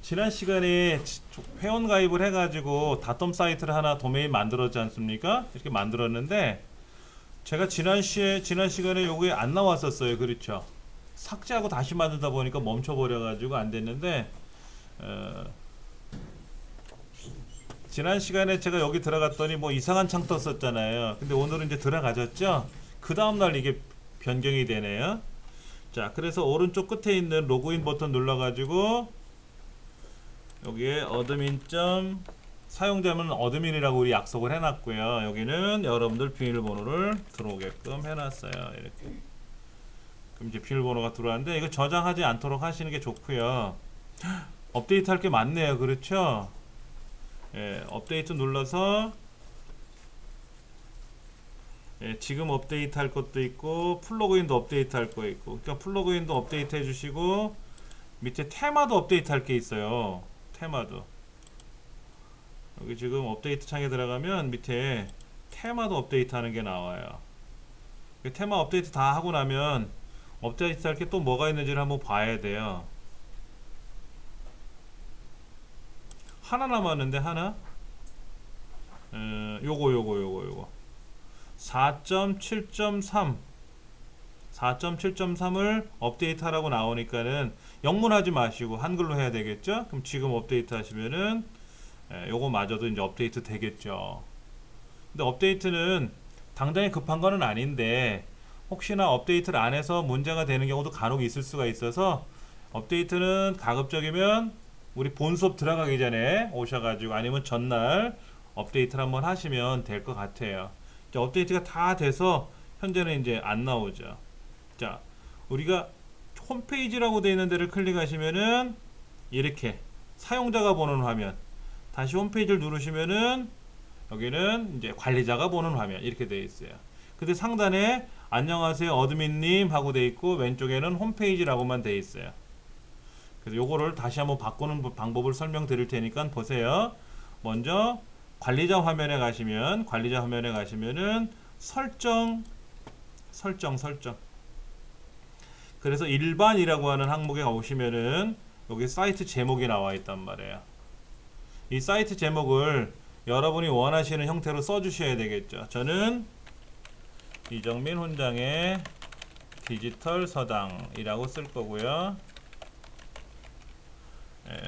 지난 시간에 회원 가입을 해가지고 닷컴 사이트를 하나 도메인 만들었지 않습니까? 이렇게 만들었는데 제가 지난 시간에 요게 안 나왔었어요. 그렇죠? 삭제하고 다시 만들다 보니까 멈춰버려가지고 안 됐는데 어, 지난 시간에 제가 여기 들어갔더니 뭐 이상한 창 떴었잖아요. 근데 오늘은 이제 들어가졌죠? 그 다음날 이게 변경이 되네요. 자, 그래서 오른쪽 끝에 있는 로그인 버튼 눌러가지고 여기에 어드민 사용자는 어드민이라고 우리 약속을 해놨고요. 여기는 여러분들 비밀번호를 들어오게끔 해놨어요. 이렇게. 그럼 이제 비밀번호가 들어왔는데 이거 저장하지 않도록 하시는 게 좋고요. 업데이트 할 게 많네요. 그렇죠? 예, 업데이트 눌러서 예, 지금 업데이트 할 것도 있고 플러그인도 업데이트 할 거 있고, 그러니까 플러그인도 업데이트 해주시고 밑에 테마도 업데이트 할 게 있어요. 테마도 여기 지금 업데이트 창에 들어가면 밑에 테마도 업데이트 하는 게 나와요. 테마 업데이트 다 하고 나면 업데이트 할 게 또 뭐가 있는지를 한번 봐야 돼요. 하나 남았는데 하나? 요거 4.7.3 4.7.3을 업데이트 하라고 나오니까는 영문하지 마시고 한글로 해야 되겠죠? 그럼 지금 업데이트 하시면은 요거 마저도 이제 업데이트 되겠죠. 근데 업데이트는 당장에 급한 거는 아닌데 혹시나 업데이트를 안 해서 문제가 되는 경우도 간혹 있을 수가 있어서 업데이트는 가급적이면 우리 본 수업 들어가기 전에 오셔가지고 아니면 전날 업데이트를 한번 하시면 될 것 같아요. 이제 업데이트가 다 돼서 현재는 이제 안 나오죠. 자, 우리가 홈페이지라고 되어 있는 데를 클릭하시면은 이렇게 사용자가 보는 화면, 다시 홈페이지를 누르시면은 여기는 이제 관리자가 보는 화면 이렇게 되어 있어요. 근데 상단에 안녕하세요 어드민님 하고 되어 있고 왼쪽에는 홈페이지라고만 되어 있어요. 그래서 요거를 다시 한번 바꾸는 방법을 설명드릴 테니까 보세요. 먼저 관리자 화면에 가시면은 설정. 그래서 일반이라고 하는 항목에 오시면은 여기 사이트 제목이 나와 있단 말이에요. 이 사이트 제목을 여러분이 원하시는 형태로 써주셔야 되겠죠. 저는 이정민 훈장의 디지털 서당이라고 쓸 거고요.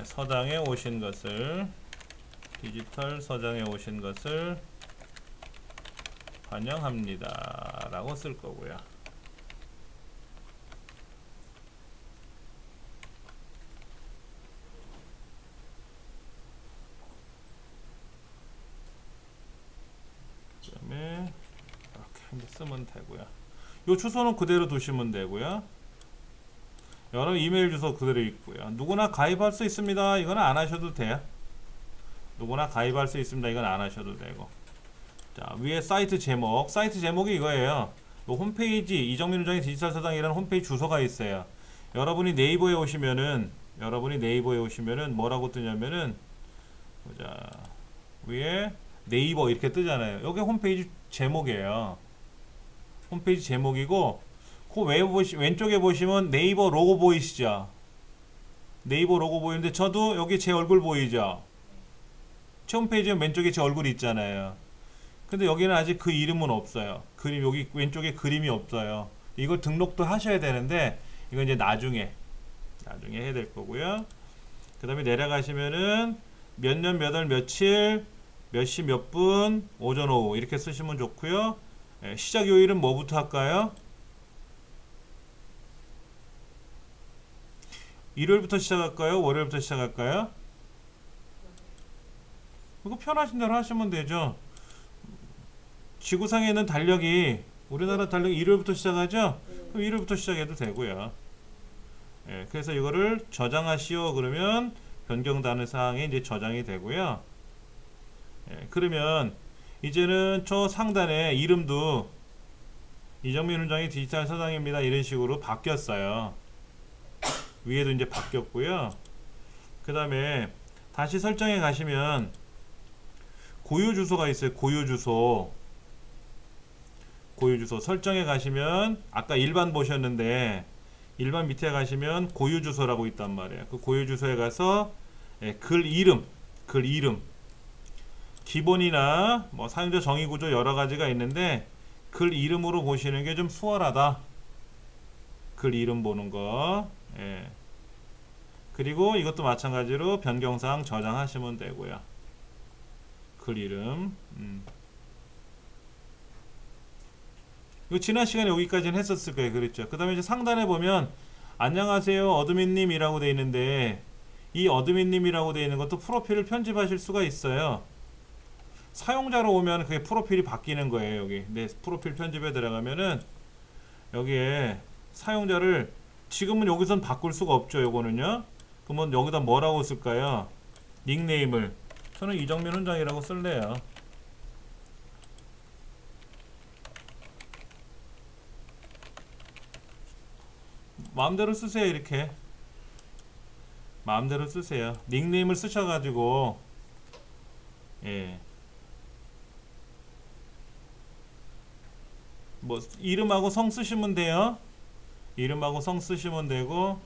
서당에 오신 것을, 디지털 서당에 오신 것을 환영합니다 라고 쓸 거고요. 그 다음에 이렇게 쓰면 되고요. 요 주소는 그대로 두시면 되고요. 여러 이메일 주소 그대로 있고요. 누구나 가입할 수 있습니다. 이건 안 하셔도 돼요. 누구나 가입할 수 있습니다. 이건 안 하셔도 되고. 자, 위에 사이트 제목이 이거예요. 요 홈페이지 이정민 훈장의 디지털 서당이라는 홈페이지 주소가 있어요. 여러분이 네이버에 오시면은 뭐라고 뜨냐면은 보자. 위에 네이버 이렇게 뜨잖아요. 여기 홈페이지 제목이에요. 홈페이지 제목이고 그 왼쪽에 보시면 네이버 로고 보이시죠? 네이버 로고 보이는데 저도 여기 제 얼굴 보이죠? 제 홈페이지에 왼쪽에 제 얼굴이 있잖아요. 근데 여기는 아직 그 이름은 없어요. 여기 왼쪽에 그림이 없어요. 이걸 등록도 하셔야 되는데 이건 이제 나중에 해야 될 거고요. 그 다음에 내려가시면은 몇 년 몇 월 며칠 몇 시 몇 분 오전 오후 이렇게 쓰시면 좋고요. 시작 요일은 뭐부터 할까요? 일요일부터 시작할까요? 월요일부터 시작할까요? 이거 편하신 대로 하시면 되죠. 지구상에 있는 달력이 우리나라 달력이 일요일부터 시작하죠? 그럼 일요일부터 시작해도 되고요. 그래서 이거를 저장하시오 그러면 변경되는 사항이 이제 저장이 되고요. 그러면 이제는 저 상단에 이름도 이정민 훈장의 디지털 서당입니다 이런 식으로 바뀌었어요. 위에도 이제 바뀌었고요. 그 다음에 다시 설정에 가시면 고유 주소가 있어요. 고유 주소 설정에 가시면 아까 일반 보셨는데 일반 밑에 가시면 고유 주소라고 있단 말이에요. 그 고유 주소에 가서 예, 글 이름. 기본이나 뭐 사용자 정의 구조 여러 가지가 있는데 글 이름으로 보시는 게 좀 수월하다. 글 이름 보는 거. 예. 그리고 이것도 마찬가지로 변경사항 저장하시면 되고요. 글 이름. 이거 지난 시간에 여기까지는 했었을 거예요. 그랬죠. 그 다음에 이제 상단에 보면 안녕하세요 어드민님이라고 되어 있는데 이 어드민님이라고 되어 있는 것도 프로필을 편집하실 수가 있어요. 사용자로 오면 그게 프로필이 바뀌는 거예요. 여기 내 프로필 편집에 들어가면은 여기에 사용자를 지금은 여기선 바꿀 수가 없죠. 요거는요. 그러면 여기다 뭐라고 쓸까요? 닉네임을 저는 이정민 훈장이라고 쓸래요. 마음대로 쓰세요. 이렇게 마음대로 쓰세요. 닉네임을 쓰셔가지고 예. 뭐 이름하고 성 쓰시면 돼요. 이름하고 성 쓰시면 되고,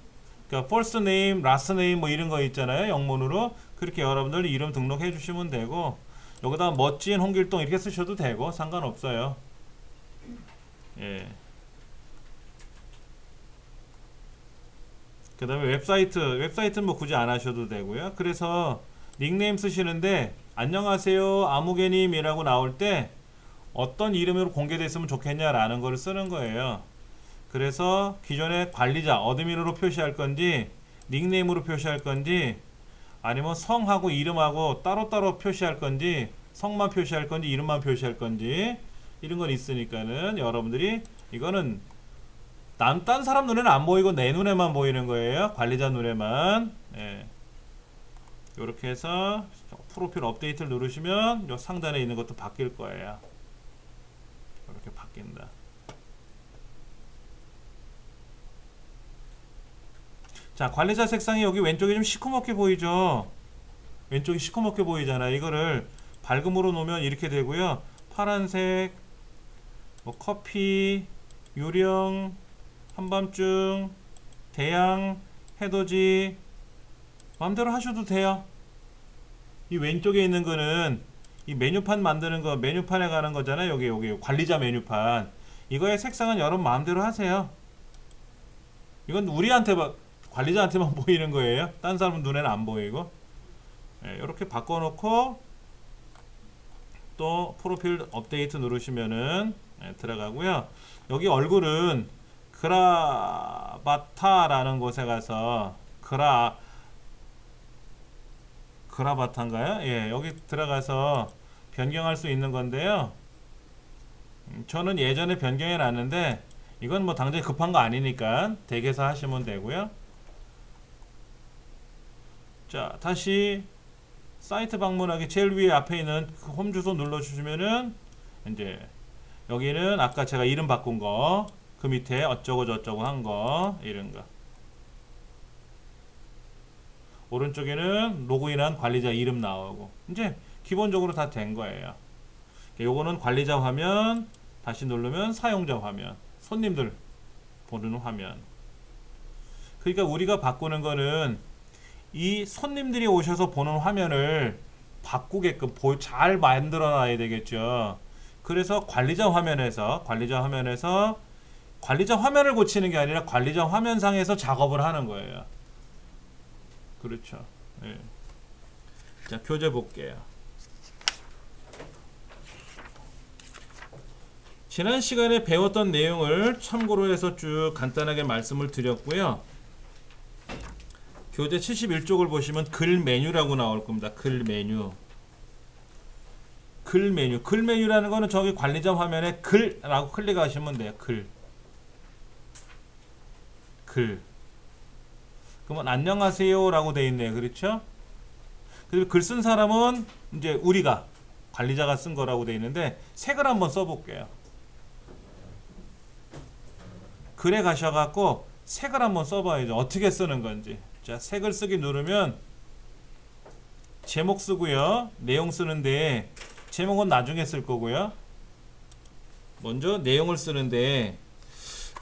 그러니까 first name, last name 뭐 이런 거 있잖아요. 영문으로 그렇게 여러분들 이름 등록해 주시면 되고, 여기다 멋진 홍길동 이렇게 쓰셔도 되고 상관없어요. 예. 그 다음에 웹사이트는 뭐 굳이 안 하셔도 되고요. 그래서 닉네임 쓰시는데 안녕하세요 아무개님이라고 나올 때 어떤 이름으로 공개됐으면 좋겠냐라는 거를 쓰는 거예요. 그래서 기존의 관리자 어드민으로 표시할 건지 닉네임으로 표시할 건지 아니면 성하고 이름하고 따로따로 표시할 건지 성만 표시할 건지 이름만 표시할 건지 이런 건 있으니까는 여러분들이 이거는 딴 사람 눈에는 안 보이고 내 눈에만 보이는 거예요. 관리자 눈에만. 예. 이렇게 해서 프로필 업데이트를 누르시면 요 상단에 있는 것도 바뀔 거예요. 이렇게 바뀐다. 자, 관리자 색상이 여기 왼쪽이 좀 시커멓게 보이죠? 왼쪽이 시커멓게 보이잖아요. 이거를 밝음으로 놓으면 이렇게 되고요. 파란색, 뭐 커피, 유령, 한밤중, 대양, 해돋이 마음대로 하셔도 돼요. 이 왼쪽에 있는 거는 이 메뉴판 만드는 거, 메뉴판에 가는 거잖아요. 여기 관리자 메뉴판. 이거의 색상은 여러분 마음대로 하세요. 이건 우리한테 관리자한테만 보이는 거예요. 딴 사람 눈에는 안 보이고. 네, 이렇게 바꿔놓고 또 프로필 업데이트 누르시면은 네, 들어가고요. 여기 얼굴은 그라바타라는 곳에 가서 그라바타인가요? 예, 여기 들어가서 변경할 수 있는 건데요. 저는 예전에 변경해 놨는데 이건 뭐 당장 급한 거 아니니까 댁에서 하시면 되고요. 자, 다시 사이트 방문하기 제일 위에 앞에 있는 그 홈 주소 눌러주시면은 이제 여기는 아까 제가 이름 바꾼 거, 그 밑에 어쩌고 저쩌고 한 거, 이런 거. 오른쪽에는 로그인한 관리자 이름 나오고 이제 기본적으로 다 된 거예요. 요거는 관리자 화면, 다시 누르면 사용자 화면, 손님들 보는 화면. 그러니까 우리가 바꾸는 거는 이 손님들이 오셔서 보는 화면을 바꾸게끔 잘 만들어 놔야 되겠죠. 그래서 관리자 화면에서 관리자 화면을 고치는 게 아니라 관리자 화면상에서 작업을 하는 거예요. 그렇죠. 예. 자, 교재 볼게요. 지난 시간에 배웠던 내용을 참고로 해서 쭉 간단하게 말씀을 드렸고요. 교재 71쪽을 보시면 글 메뉴라고 나올 겁니다. 글 메뉴. 글 메뉴라는 거는 저기 관리자 화면에 글라고 클릭하시면 돼요. 글. 그러면 안녕하세요 라고 되어 있네요. 그렇죠? 그리고 글 쓴 사람은 이제 우리가 관리자가 쓴 거라고 되어 있는데 색을 한번 써볼게요. 글에 가셔갖고 색을 한번 써봐야죠. 어떻게 쓰는 건지. 자, 색을 쓰기 누르면 제목 쓰고요. 내용 쓰는데 제목은 나중에 쓸 거고요. 먼저 내용을 쓰는데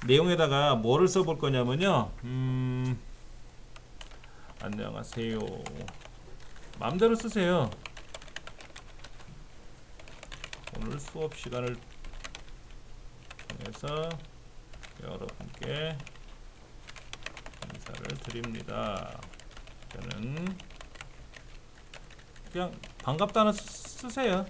내용에다가 뭐를 써볼 거냐면요. 안녕하세요. 마음대로 쓰세요. 오늘 수업 시간을 통해서 여러분께 인사를 드립니다. 저는 그냥 반갑다는 쓰세요.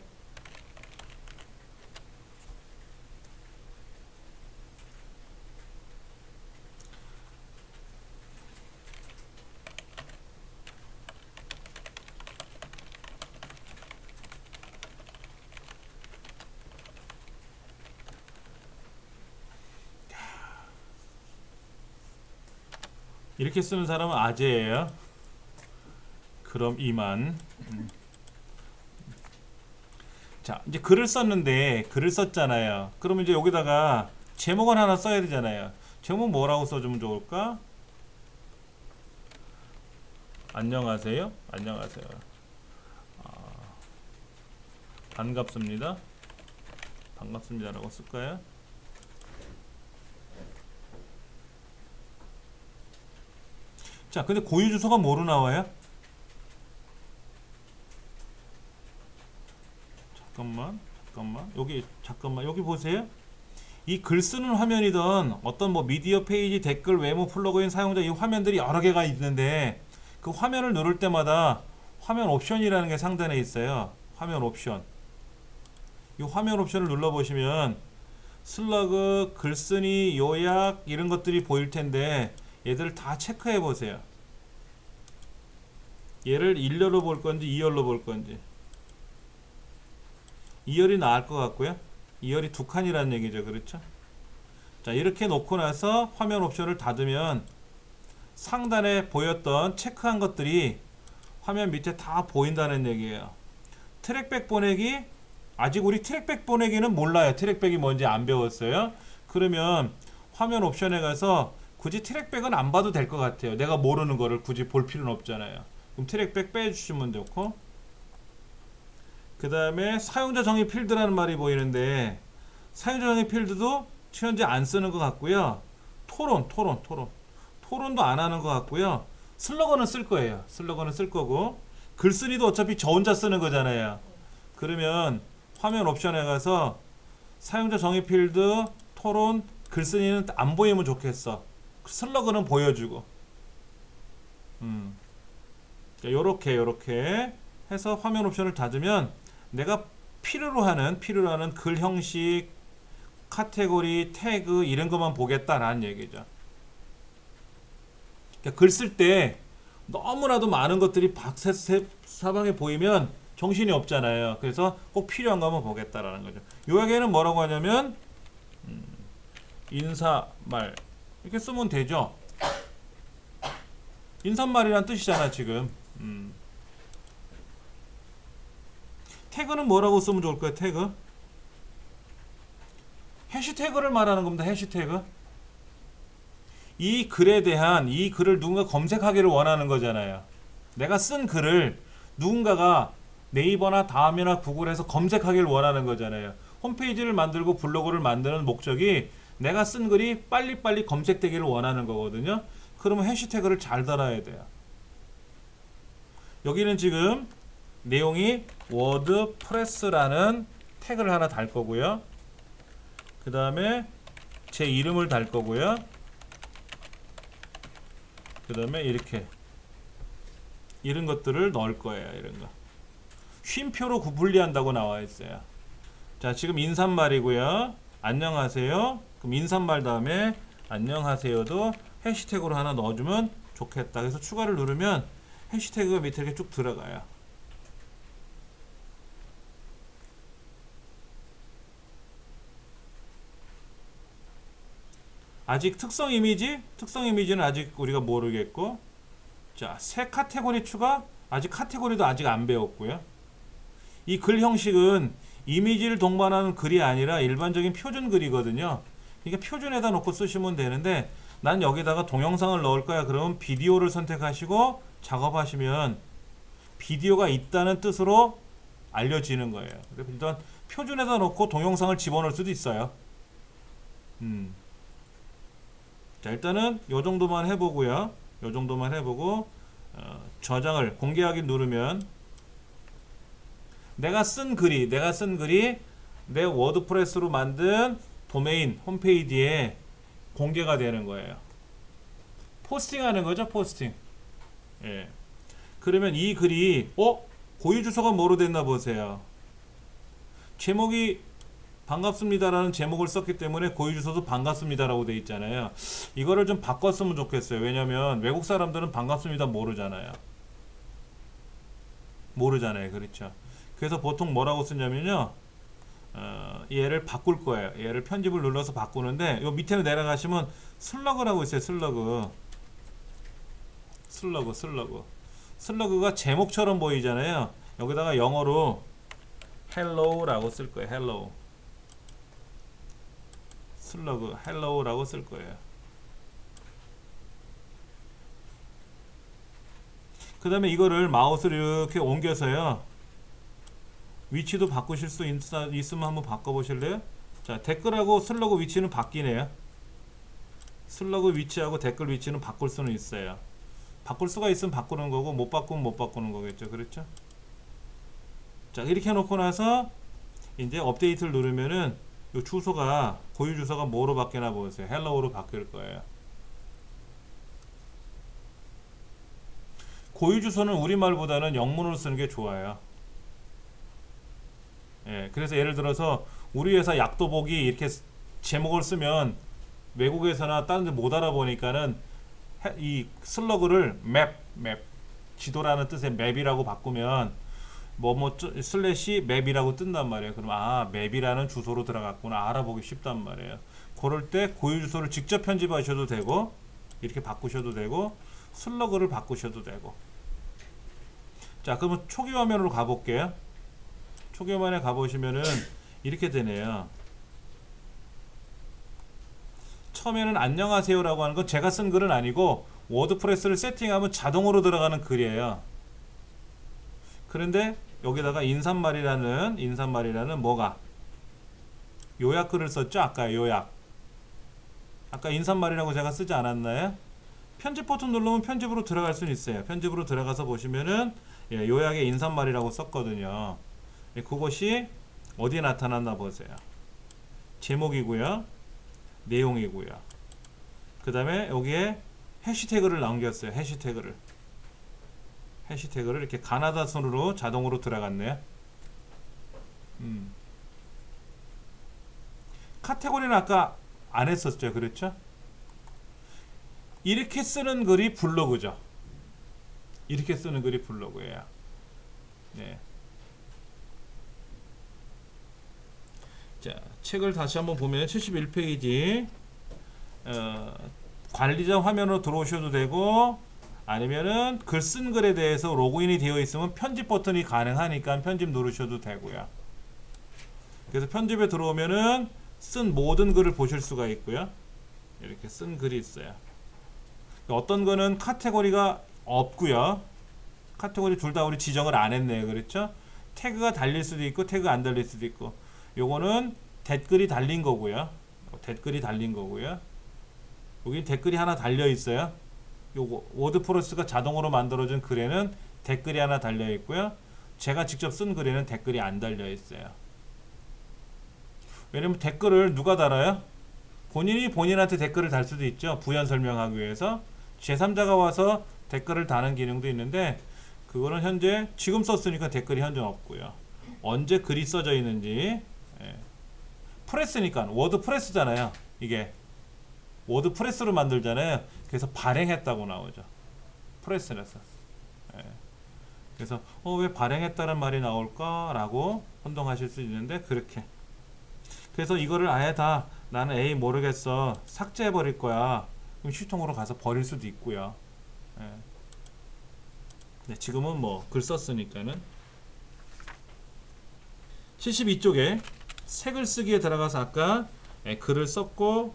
이렇게 쓰는 사람은 아재예요. 그럼 이만. 자, 이제 글을 썼는데 글을 썼잖아요. 그러면 이제 여기다가 제목은 하나 써야 되잖아요. 제목 뭐라고 써주면 좋을까? 안녕하세요. 안녕하세요. 아, 반갑습니다. 반갑습니다라고 쓸까요? 자, 근데 고유 주소가 뭐로 나와요? 잠깐만 여기 보세요. 이 글 쓰는 화면이든 어떤 뭐 미디어 페이지, 댓글, 외모, 플러그인, 사용자 이 화면들이 여러 개가 있는데 그 화면을 누를 때마다 화면 옵션이라는 게 상단에 있어요. 화면 옵션. 이 화면 옵션을 눌러 보시면 슬러그, 글쓰기, 요약 이런 것들이 보일 텐데 얘들을 다 체크해 보세요. 얘를 1열로 볼 건지 2열로 볼 건지. 2열이 나을 것 같고요. 2열이 두 칸이라는 얘기죠. 그렇죠? 자, 이렇게 놓고 나서 화면 옵션을 닫으면 상단에 보였던 체크한 것들이 화면 밑에 다 보인다는 얘기예요. 트랙백 보내기, 아직 우리 트랙백 보내기는 몰라요. 트랙백이 뭔지 안 배웠어요. 그러면 화면 옵션에 가서 굳이 트랙백은 안 봐도 될 것 같아요. 내가 모르는 거를 굳이 볼 필요는 없잖아요. 그럼 트랙백 빼주시면 좋고, 그 다음에 사용자 정의 필드라는 말이 보이는데 사용자 정의 필드도 현재 안 쓰는 것 같고요. 토론도 안 하는 것 같고요. 슬러건은 쓸 거예요. 슬러건은 쓸 거고, 글쓰기도 어차피 저 혼자 쓰는 거잖아요. 그러면 화면 옵션에 가서 사용자 정의 필드, 토론, 글쓰기는 안 보이면 좋겠어. 슬러건은 보여주고. 요렇게 해서 화면 옵션을 닫으면 내가 필요로 하는 글 형식, 카테고리, 태그 이런 것만 보겠다라는 얘기죠. 그러니까 글 쓸 때 너무나도 많은 것들이 사방에 보이면 정신이 없잖아요. 그래서 꼭 필요한 것만 보겠다라는 거죠. 요약에는 뭐라고 하냐면 인사말 이렇게 쓰면 되죠. 인사말이란 뜻이잖아 지금. 태그는 뭐라고 쓰면 좋을까요? 태그? 해시태그를 말하는 겁니다. 해시태그. 이 글에 대한, 이 글을 누군가 검색하기를 원하는 거잖아요. 내가 쓴 글을 누군가가 네이버나 다음이나 구글에서 검색하기를 원하는 거잖아요. 홈페이지를 만들고 블로그를 만드는 목적이 내가 쓴 글이 빨리빨리 검색되기를 원하는 거거든요. 그러면 해시태그를 잘 달아야 돼요. 여기는 지금 내용이 워드프레스라는 태그를 하나 달 거고요. 그 다음에 제 이름을 달 거고요. 그 다음에 이렇게 이런 것들을 넣을 거예요. 이런 거 쉼표로 분리한다고 나와 있어요. 자, 지금 인사말이고요. 안녕하세요. 그럼 인사말 다음에 안녕하세요도 해시태그로 하나 넣어주면 좋겠다. 그래서 추가를 누르면 해시태그가 밑에 이렇게 쭉 들어가요. 아직 특성 이미지는 아직 우리가 모르겠고, 자, 새 카테고리 추가, 아직 카테고리도 아직 안 배웠고요. 이 글 형식은 이미지를 동반하는 글이 아니라 일반적인 표준 글이거든요. 그러니까 표준에다 놓고 쓰시면 되는데, 난 여기다가 동영상을 넣을 거야. 그러면 비디오를 선택하시고 작업하시면 비디오가 있다는 뜻으로 알려지는 거예요. 일단 표준에다 놓고 동영상을 집어넣을 수도 있어요. 자, 일단은 요 정도만 해보고요. 요 정도만 해보고 저장을 공개하기 누르면 내가 쓴 글이 내 워드프레스로 만든 도메인 홈페이지에 공개가 되는 거예요. 포스팅 하는 거죠, 포스팅. 예. 그러면 이 글이, 고유 주소가 뭐로 됐나 보세요. 제목이 반갑습니다라는 제목을 썼기 때문에 고유 주소도 반갑습니다라고 돼 있잖아요. 이거를 좀 바꿨으면 좋겠어요. 왜냐면 외국 사람들은 반갑습니다 모르잖아요. 그렇죠. 그래서 보통 뭐라고 쓰냐면요. 얘를 바꿀 거예요. 얘를 편집을 눌러서 바꾸는데 요 밑에 내려가시면 슬러그라고 있어요. 슬러그가 제목처럼 보이잖아요. 여기다가 영어로 hello라고 쓸 거예요. hello라고 쓸 거예요. 그 다음에 이거를 마우스를 이렇게 옮겨서요. 위치도 바꾸실 수 있으면 한번 바꿔보실래요? 자, 댓글하고 슬러그 위치는 바뀌네요. 슬러그 위치하고 댓글 위치는 바꿀 수는 있어요. 바꿀 수가 있으면 바꾸는 거고 못 바꾸면 못 바꾸는 거겠죠. 그렇죠? 자, 이렇게 해놓고 나서 이제 업데이트를 누르면은 이 주소가 고유 주소가 뭐로 바뀌나 보세요. 헬로우로 바뀔 거예요. 고유 주소는 우리말보다는 영문으로 쓰는 게 좋아요. 예, 그래서 예를 들어서 우리 회사 약도복이 이렇게 제목을 쓰면 외국에서나 다른 데 못 알아보니까는 이 슬러그를 맵 지도라는 뜻의 맵이라고 바꾸면 슬래시 맵이라고 뜬단 말이에요. 그럼 맵이라는 주소로 들어갔구나 알아보기 쉽단 말이에요. 그럴 때 고유 주소를 직접 편집하셔도 되고 이렇게 바꾸셔도 되고 슬러그를 바꾸셔도 되고. 자, 그러면 초기 화면으로 가볼게요. 초기 화면에 가보시면은 이렇게 되네요. 처음에는 안녕하세요라고 하는 건 제가 쓴 글은 아니고 워드프레스를 세팅하면 자동으로 들어가는 글이에요. 그런데 여기다가 인사말이라는 뭐가 요약글을 썼죠. 아까 요약. 아까 인사말이라고 제가 쓰지 않았나요? 편집 버튼 누르면 편집으로 들어갈 수는 있어요. 편집으로 들어가서 보시면은 요약의 인사말이라고 썼거든요. 그것이 어디에 나타났나 보세요. 제목이고요. 내용이고요. 그 다음에 여기에 해시태그를 남겼어요. 해시태그를 이렇게 가나다 순으로 자동으로 들어갔네요. 카테고리는 아까 안 했었죠. 그렇죠? 이렇게 쓰는 글이 블로그죠. 이렇게 쓰는 글이 블로그예요. 네. 자, 책을 다시 한번 보면 71페이지 관리자 화면으로 들어오셔도 되고 아니면은 글 쓴 글에 대해서 로그인이 되어 있으면 편집 버튼이 가능하니까 편집 누르셔도 되고요. 그래서 편집에 들어오면은 쓴 모든 글을 보실 수가 있고요. 이렇게 쓴 글이 있어요. 어떤 거는 카테고리가 없고요. 카테고리 둘 다 우리 지정을 안 했네요. 그렇죠? 태그가 달릴 수도 있고 태그 안 달릴 수도 있고 요거는 댓글이 달린 거고요. 여기 댓글이 하나 달려 있어요. 요거 워드프레스가 자동으로 만들어준 글에는 댓글이 하나 달려 있고요. 제가 직접 쓴 글에는 댓글이 안 달려 있어요. 왜냐면 댓글을 누가 달아요? 본인이 본인한테 댓글을 달 수도 있죠. 부연 설명하기 위해서 제3자가 와서 댓글을 다는 기능도 있는데 그거는 현재 지금 썼으니까 댓글이 현재 없고요. 언제 글이 써져 있는지 프레스니까 워드프레스잖아요. 이게 워드프레스로 만들잖아요. 그래서 발행했다고 나오죠. 프레스라서. 그래서 왜 발행했다는 말이 나올까? 라고 혼동하실 수 있는데 그렇게. 그래서 이거를 아예 다 나는 에이 모르겠어. 삭제해 버릴 거야. 그럼 휴통으로 가서 버릴 수도 있고요. 네, 지금은 뭐 글 썼으니까는 72쪽에 색을 쓰기에 들어가서 아까 글을 썼고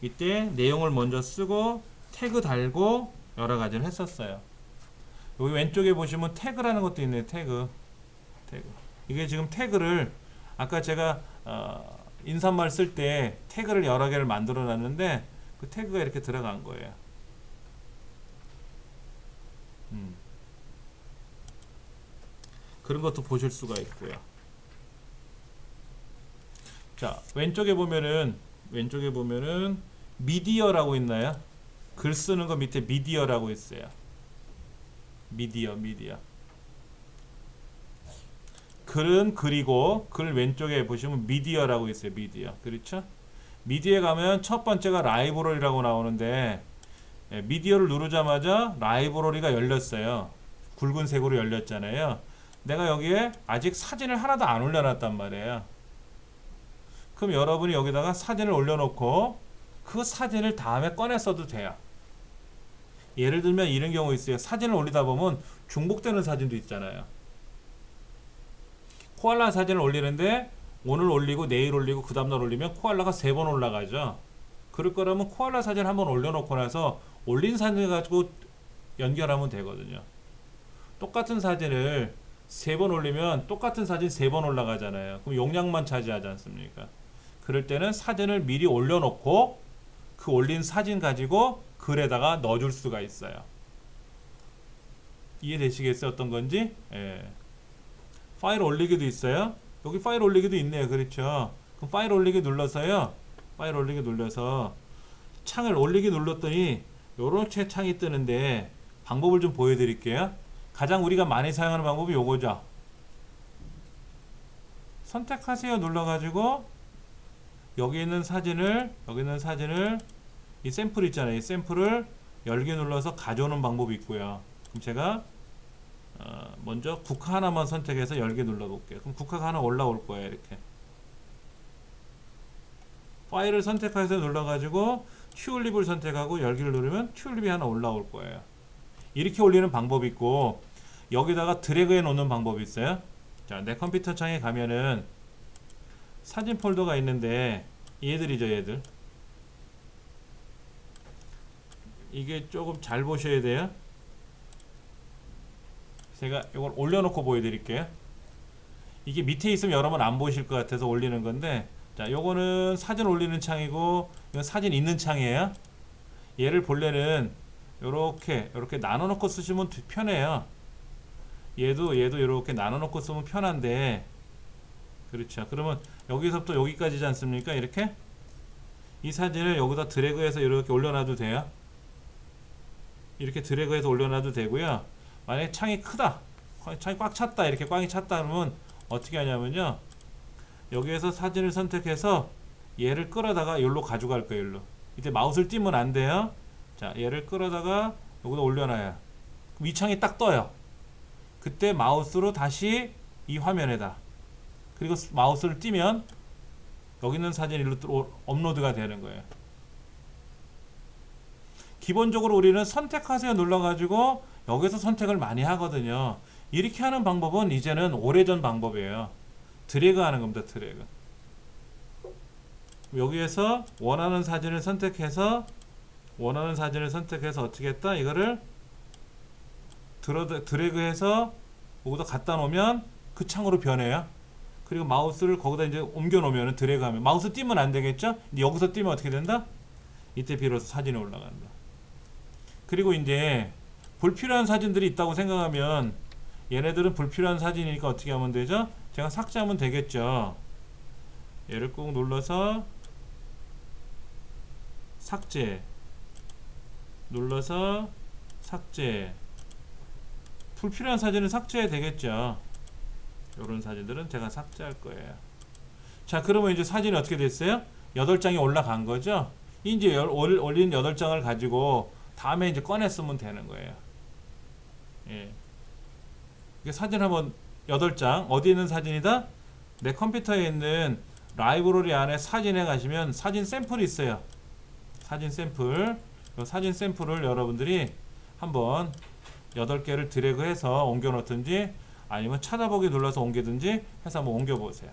이때 내용을 먼저 쓰고 태그 달고 여러 가지를 했었어요. 여기 왼쪽에 보시면 태그라는 것도 있네요. 태그. 이게 지금 태그를 아까 제가 인사말 쓸 때 태그를 여러 개를 만들어 놨는데 그 태그가 이렇게 들어간 거예요. 그런 것도 보실 수가 있고요. 자, 왼쪽에 보면은 미디어라고 있나요? 글 쓰는 거 밑에 미디어라고 있어요. 미디어. 글은 글이고 글 왼쪽에 보시면 미디어라고 있어요. 미디어. 그렇죠? 미디어에 가면 첫 번째가 라이브러리라고 나오는데, 미디어를 누르자마자 라이브러리가 열렸어요. 굵은색으로 열렸잖아요. 내가 여기에 아직 사진을 하나도 안 올려놨단 말이에요. 그럼 여러분이 여기다가 사진을 올려놓고 그 사진을 다음에 꺼내 써도 돼요. 예를 들면 이런 경우 있어요. 사진을 올리다 보면 중복되는 사진도 있잖아요. 코알라 사진을 올리는데 오늘 올리고 내일 올리고 그 다음날 올리면 코알라가 3번 올라가죠. 그럴 거라면 코알라 사진 한번 올려놓고 나서 올린 사진을 가지고 연결하면 되거든요. 똑같은 사진을 3번 올리면 똑같은 사진 3번 올라가잖아요. 그럼 용량만 차지하지 않습니까? 그럴 때는 사진을 미리 올려놓고 그 올린 사진 가지고 글에다가 넣어줄 수가 있어요. 이해되시겠어요? 어떤 건지? 예. 파일 올리기도 있어요. 여기 파일 올리기도 있네요. 그렇죠? 그럼 파일 올리기 눌러서요. 파일 올리기 눌러서 창을 올리기 눌렀더니 요렇게 창이 뜨는데 방법을 좀 보여드릴게요. 가장 우리가 많이 사용하는 방법이 요거죠. 선택하세요 눌러가지고 여기 있는 사진을 이 샘플 있잖아요. 이 샘플을 열기 눌러서 가져오는 방법이 있고요. 그럼 제가 먼저 국화 하나만 선택해서 열기 눌러볼게요. 그럼 국화가 하나 올라올 거예요. 이렇게 파일을 선택해서 눌러가지고 튤립을 선택하고 열기를 누르면 튤립이 하나 올라올 거예요. 이렇게 올리는 방법이 있고 여기다가 드래그해 놓는 방법이 있어요. 자, 내 컴퓨터 창에 가면은 사진 폴더가 있는데 얘들이죠. 얘들 이게 조금 잘 보셔야 돼요. 제가 이걸 올려놓고 보여드릴게요. 이게 밑에 있으면 여러분 안 보이실 것 같아서 올리는 건데, 자, 요거는 사진 올리는 창이고 이건 사진 있는 창이에요. 얘를 본래는 요렇게 나눠놓고 쓰시면 편해요. 얘도 이렇게 나눠놓고 쓰면 편한데, 그렇죠. 그러면 여기서부터 여기까지지 않습니까? 이렇게 이 사진을 여기다 드래그해서 이렇게 올려놔도 돼요. 이렇게 드래그해서 올려놔도 되고요. 만약에 창이 크다, 창이 꽉 찼다, 이렇게 꽉이 찼다 그러면 어떻게 하냐면요, 여기에서 사진을 선택해서 얘를 끌어다가 여기로 가져갈 거예요. 여기로. 이때 마우스를 띄면 안 돼요. 자, 얘를 끌어다가 여기다 올려놔요. 그럼 이 창이 딱 떠요. 그때 마우스로 다시 이 화면에다, 그리고 마우스를 띄면 여기 있는 사진이 일로 업로드가 되는 거예요. 기본적으로 우리는 선택하세요 눌러가지고 여기서 선택을 많이 하거든요. 이렇게 하는 방법은 이제는 오래전 방법이에요. 드래그 하는 겁니다. 드래그. 여기에서 원하는 사진을 선택해서 어떻게 했다? 이거를 드래그해서 여기다 갖다 놓으면 그 창으로 변해요. 그리고 마우스를 거기다 이제 옮겨 놓으면 드래그하면 마우스 띄면 안 되겠죠? 근데 여기서 띄면 어떻게 된다? 이때 비로소 사진이 올라간다. 그리고 이제 불필요한 사진들이 있다고 생각하면 얘네들은 불필요한 사진이니까 어떻게 하면 되죠? 제가 삭제하면 되겠죠. 얘를 꾹 눌러서 삭제 눌러서 삭제. 불필요한 사진은 삭제해야 되겠죠. 이런 사진들은 제가 삭제할 거예요. 자, 그러면 이제 사진이 어떻게 됐어요? 8장이 올라간 거죠. 이제 올린 8장을 가지고 다음에 이제 꺼내 쓰면 되는 거예요. 예. 사진 한번 8장 어디 있는 사진이다? 내 컴퓨터에 있는 라이브러리 안에 사진에 가시면 사진 샘플이 있어요. 사진 샘플. 이 사진 샘플을 여러분들이 한번 8개를 드래그해서 옮겨 놓든지 아니면 찾아보기 눌러서 옮기든지 해서 한번 옮겨 보세요.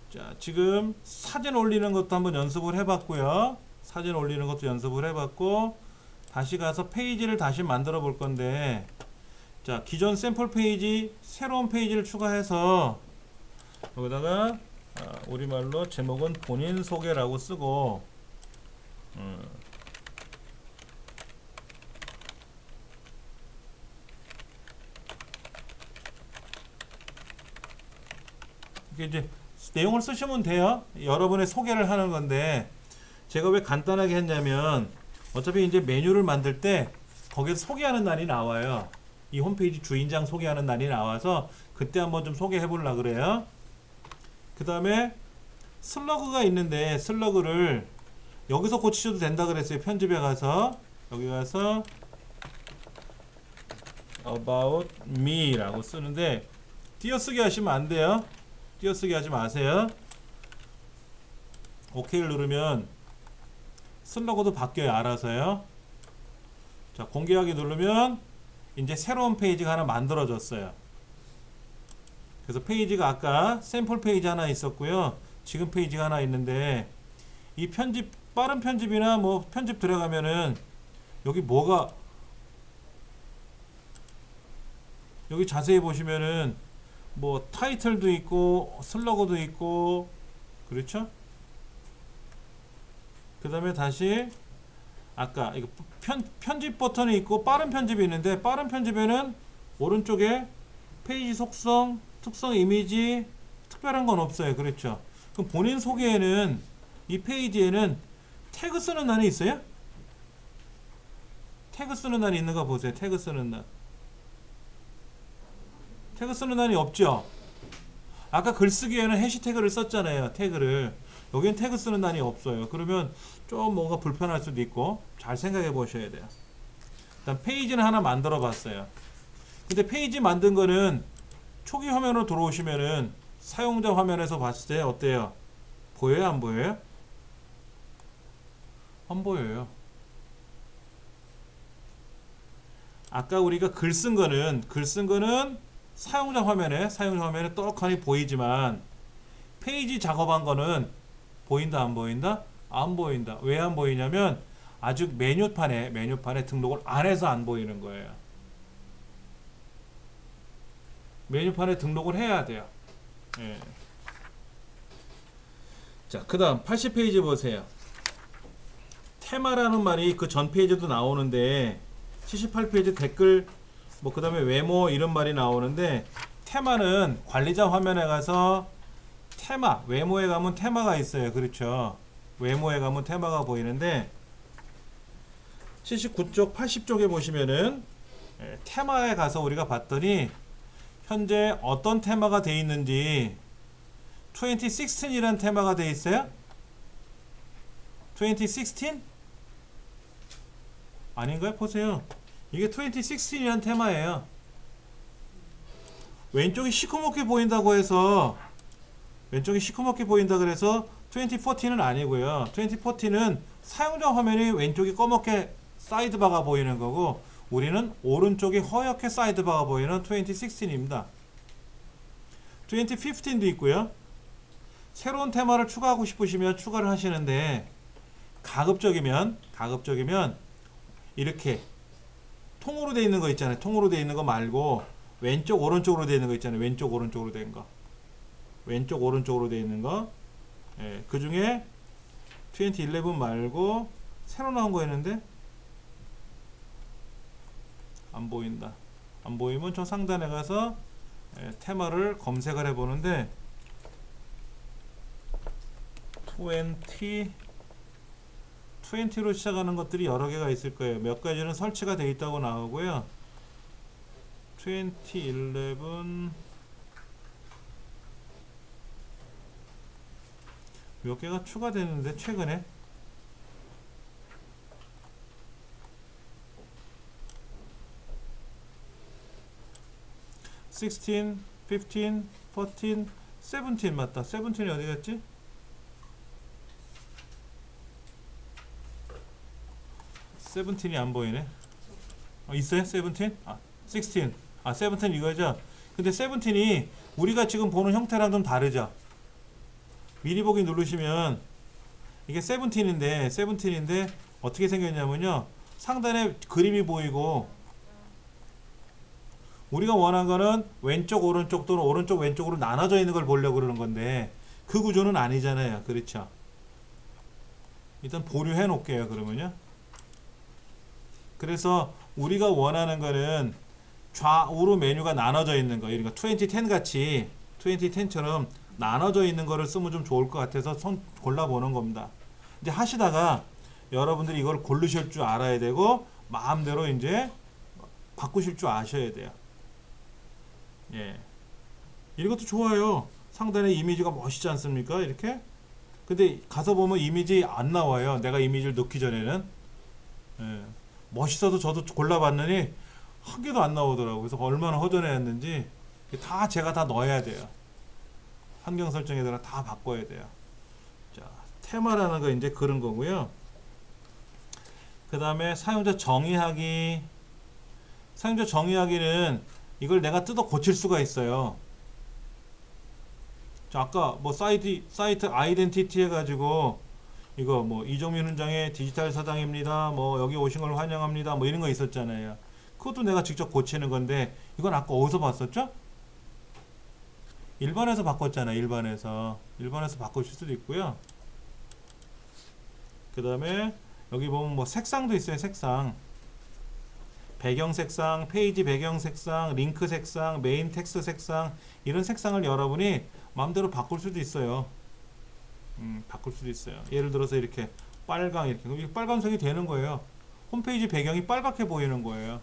자, 지금 사진 올리는 것도 한번 연습을 해봤고요. 사진 올리는 것도 연습을 해봤고, 다시 가서 페이지를 다시 만들어 볼 건데, 자, 기존 샘플 페이지 새로운 페이지를 추가해서 여기다가 우리말로 제목은 본인 소개라고 쓰고, 이게 이제 내용을 쓰시면 돼요. 여러분의 소개를 하는 건데 제가 왜 간단하게 했냐면 어차피 이제 메뉴를 만들 때 거기서 소개하는 날이 나와요. 이 홈페이지 주인장 소개하는 날이 나와서 그때 한번 좀 소개해 보려고 그래요. 그 다음에 슬러그가 있는데 슬러그를 여기서 고치셔도 된다 그랬어요. 편집에 가서 여기 가서 about me 라고 쓰는데 띄어쓰기 하시면 안 돼요. 띄어쓰기 하지 마세요. OK를 누르면 슬러그도 바뀌어요. 알아서요. 자, 공개하기 누르면 이제 새로운 페이지가 하나 만들어졌어요. 그래서 페이지가 아까 샘플 페이지 하나 있었고요. 지금 페이지가 하나 있는데 이 편집, 빠른 편집이나 뭐 편집 들어가면은 여기 뭐가 여기 자세히 보시면은 뭐 타이틀도 있고 슬러그도 있고 그렇죠? 그 다음에 다시 아까 이거 편집 버튼이 있고 빠른 편집이 있는데 빠른 편집에는 오른쪽에 페이지 속성, 특성 이미지 특별한 건 없어요. 그렇죠? 그럼 본인 소개에는 이 페이지에는 태그 쓰는 난이 있어요? 태그 쓰는 난이 있는가 보세요. 태그 쓰는 난. 태그 쓰는 난이 없죠? 아까 글쓰기에는 해시태그를 썼잖아요. 태그를. 여기는 태그 쓰는 난이 없어요. 그러면 좀 뭔가 불편할 수도 있고 잘 생각해 보셔야 돼요. 일단 페이지는 하나 만들어 봤어요. 근데 페이지 만든 거는 초기 화면으로 들어오시면은 사용자 화면에서 봤을 때 어때요? 보여요? 안 보여요? 안 보여요. 아까 우리가 글 쓴 거는 사용자 화면에 떡하니 보이지만 페이지 작업한 거는 보인다 안 보인다? 안 보인다. 왜 안 보이냐면 아직 메뉴판에 등록을 안 해서 안 보이는 거예요. 메뉴판에 등록을 해야 돼요. 예. 자, 그 다음 80페이지 보세요. 테마라는 말이 그 전 페이지도 나오는데 78페이지 댓글 뭐 그 다음에 외모 이런 말이 나오는데 테마는 관리자 화면에 가서 테마, 외모에 가면 테마가 있어요. 그렇죠? 외모에 가면 테마가 보이는데 79쪽, 80쪽에 보시면은 테마에 가서 우리가 봤더니 현재 어떤 테마가 되어 있는지 2016이라는 테마가 되어 있어요? 2016? 아닌가요? 보세요. 이게 2016이라는 테마예요. 왼쪽이 시커멓게 보인다고 해서 왼쪽이 시커멓게 보인다 그래서 2014는 아니고요. 2014는 사용자 화면이 왼쪽이 검게 사이드바가 보이는 거고 우리는 오른쪽이 허옇게 사이드바가 보이는 2016입니다. 2015도 있고요. 새로운 테마를 추가하고 싶으시면 추가를 하시는데 가급적이면 이렇게 통으로 되어 있는 거 있잖아요. 통으로 되어 있는 거 말고 왼쪽 오른쪽으로 되어 있는 거 있잖아요. 왼쪽 오른쪽으로 된 거. 왼쪽 오른쪽으로 되어 있는 거. 예, 그 중에 2011 말고 새로 나온 거 있는데 안 보인다. 안 보이면 저 상단에 가서 테마를 검색을 해 보는데 20로 시작하는 것들이 여러 개가 있을 거예요. 몇 가지는 설치가 되어 있다고 나오고요. 2011 몇 개가 추가되는데 최근에 16, 15, 14, 17 맞다. 17이 어디 갔지? 17이 안 보이네. 있어요? 17? 16. 17 이거죠? 근데 17이 우리가 지금 보는 형태랑 좀 다르죠? 미리 보기 누르시면 이게 17인데 어떻게 생겼냐면요. 상단에 그림이 보이고 우리가 원하는 거는 왼쪽 오른쪽 또는 오른쪽 왼쪽으로 나눠져 있는 걸 보려고 그러는 건데 그 구조는 아니잖아요. 그렇죠? 일단 보류해 놓을게요. 그러면요. 그래서 우리가 원하는 거는 좌우로 메뉴가 나눠져 있는 거. 그러니까 2010 같이 2010처럼 나눠져 있는 거를 쓰면 좀 좋을 것 같아서 골라보는 겁니다. 이제 하시다가 여러분들이 이걸 고르실 줄 알아야 되고 마음대로 이제 바꾸실 줄 아셔야 돼요. 예. 이것도 좋아요. 상단에 이미지가 멋있지 않습니까? 이렇게. 근데 가서 보면 이미지 안 나와요. 내가 이미지를 넣기 전에는. 예. 멋있어도 저도 골라봤더니 한 개도 안 나오더라고요. 그래서 얼마나 허전했는지 다 제가 다 넣어야 돼요. 환경 설정에다가 다 바꿔야 돼요. 자, 테마라는 거 이제 그런 거고요. 그 다음에 사용자 정의하기. 사용자 정의하기는 이걸 내가 뜯어 고칠 수가 있어요. 자, 아까 뭐 사이트 아이덴티티 해가지고 이거 뭐 이정민 훈장의 디지털 사당입니다. 뭐 여기 오신 걸 환영합니다. 뭐 이런 거 있었잖아요. 그것도 내가 직접 고치는 건데 이건 아까 어디서 봤었죠? 일반에서 바꿨잖아요. 일반에서 바꾸실 수도 있고요. 그 다음에 여기 보면 뭐 색상도 있어요. 색상, 배경 색상, 페이지 배경 색상, 링크 색상, 메인 텍스트 색상, 이런 색상을 여러분이 마음대로 바꿀 수도 있어요. 바꿀 수도 있어요. 예를 들어서 이렇게 빨강, 이렇게 그럼 빨간색이 되는 거예요. 홈페이지 배경이 빨갛게 보이는 거예요.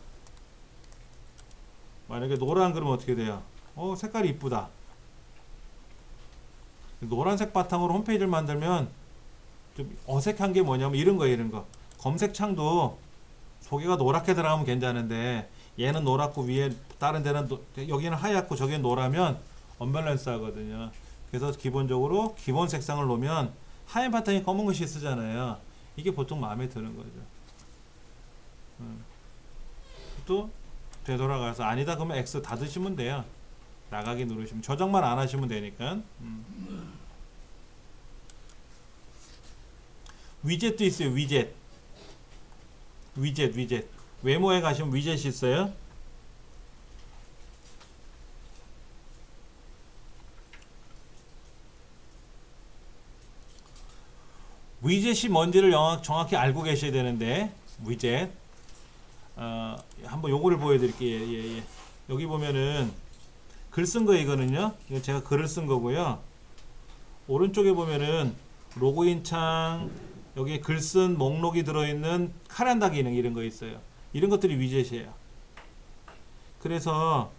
만약에 노란 그러면 어떻게 돼요? 색깔이 이쁘다. 노란색 바탕으로 홈페이지를 만들면 좀 어색한 게 뭐냐면 이런 거 검색창도 소개가 노랗게 들어가면 괜찮은데 얘는 노랗고 위에 다른 데는 여기는 하얗고 저기는 노라면 언밸런스 하거든요. 그래서 기본적으로 기본 색상을 놓으면 하얀 바탕에 검은 글씨 쓰잖아요. 이게 보통 마음에 드는 거죠. 또 되돌아가서 아니다 그러면 X 닫으시면 돼요. 나가기 누르시면 저장만 안 하시면 되니까. 위젯도 있어요. 위젯. 외모에 가시면 위젯이 있어요. 위젯이 뭔지를 정확히 알고 계셔야 되는데 위젯 한번 요거를 보여드릴게요. 예. 여기 보면은 글 쓴 거 이거는요. 이건 제가 글을 쓴 거고요. 오른쪽에 보면은 로그인 창 여기에 글 쓴 목록이 들어있는 카렌다 기능 이런 거 있어요. 이런 것들이 위젯이에요. 그래서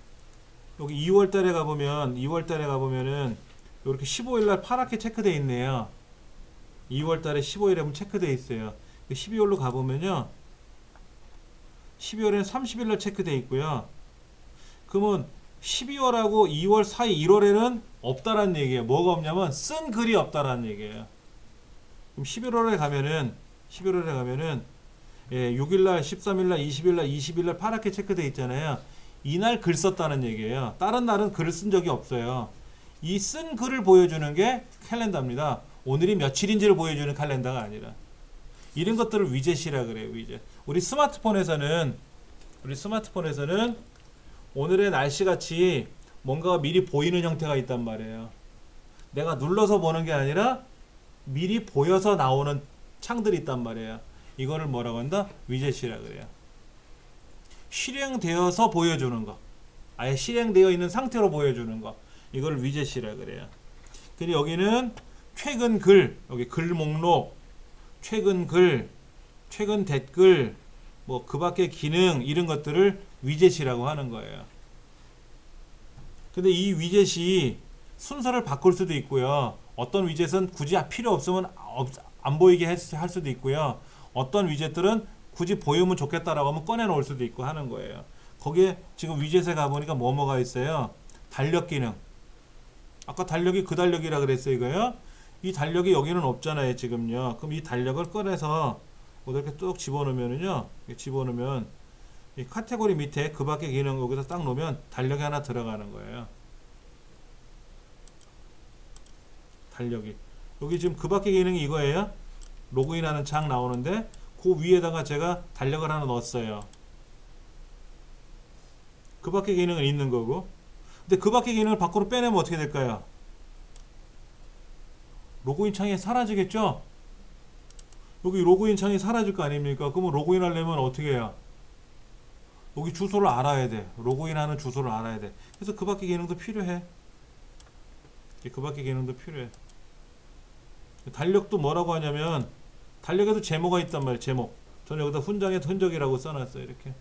여기 2월달에 가보면은 이렇게 15일날 파랗게 체크되어 있네요. 2월달에 15일에 보면 체크되어 있어요. 12월로 가보면요. 12월에는 30일날 체크되어 있고요. 그러면 12월하고 2월 사이 1월에는 없다라는 얘기예요. 뭐가 없냐면 쓴 글이 없다라는 얘기예요. 그럼 11월에 가면은 6일날, 13일날, 20일날, 20일날 파랗게 체크되어 있잖아요. 이날 글 썼다는 얘기예요. 다른 날은 글을 쓴 적이 없어요. 이 쓴 글을 보여주는 게 캘린더입니다. 오늘이 며칠인지를 보여주는 칼렌더가 아니라 이런 것들을 위젯이라 그래요. 위젯. 우리 스마트폰에서는 오늘의 날씨같이 뭔가가 미리 보이는 형태가 있단 말이에요. 내가 눌러서 보는 게 아니라 미리 보여서 나오는 창들이 있단 말이에요. 이거를 뭐라고 한다? 위젯이라 그래요. 실행되어서 보여주는 거, 아예 실행되어 있는 상태로 보여주는 거, 이걸 위젯이라 그래요. 그리고 여기는 최근 글, 여기 글 목록, 최근 글, 최근 댓글, 뭐 그 밖의 기능 이런 것들을 위젯이라고 하는 거예요. 근데 이 위젯이 순서를 바꿀 수도 있고요. 어떤 위젯은 굳이 필요 없으면 안 보이게 할 수도 있고요. 어떤 위젯들은 굳이 보이면 좋겠다라고 하면 꺼내 놓을 수도 있고 하는 거예요. 거기에 지금 위젯에 가보니까 뭐가 있어요? 달력 기능. 아까 달력이 그 달력이라 그랬어요, 이거요. 이 달력이 여기는 없잖아요, 지금요. 그럼 이 달력을 꺼내서 이렇게 쭉 집어넣으면은요, 집어넣으면 이 카테고리 밑에 그 밖의 기능 여기서 딱 놓으면 달력이 하나 들어가는 거예요. 달력이. 여기 지금 그 밖의 기능이 이거예요. 로그인하는 창 나오는데 그 위에다가 제가 달력을 하나 넣었어요. 그 밖의 기능은 있는 거고. 근데 그 밖의 기능을 밖으로 빼내면 어떻게 될까요? 로그인 창이 사라지겠죠? 여기 로그인 창이 사라질 거 아닙니까? 그러면 로그인 하려면 어떻게 해요? 여기 주소를 알아야 돼. 로그인 하는 주소를 알아야 돼. 그래서 그 밖의 기능도 필요해. 그 밖에 기능도 필요해. 달력도 뭐라고 하냐면 달력에도 제목가 있단 말이에요. 제목. 저는 여기다 훈장의 흔적이라고 써놨어요. 이렇게.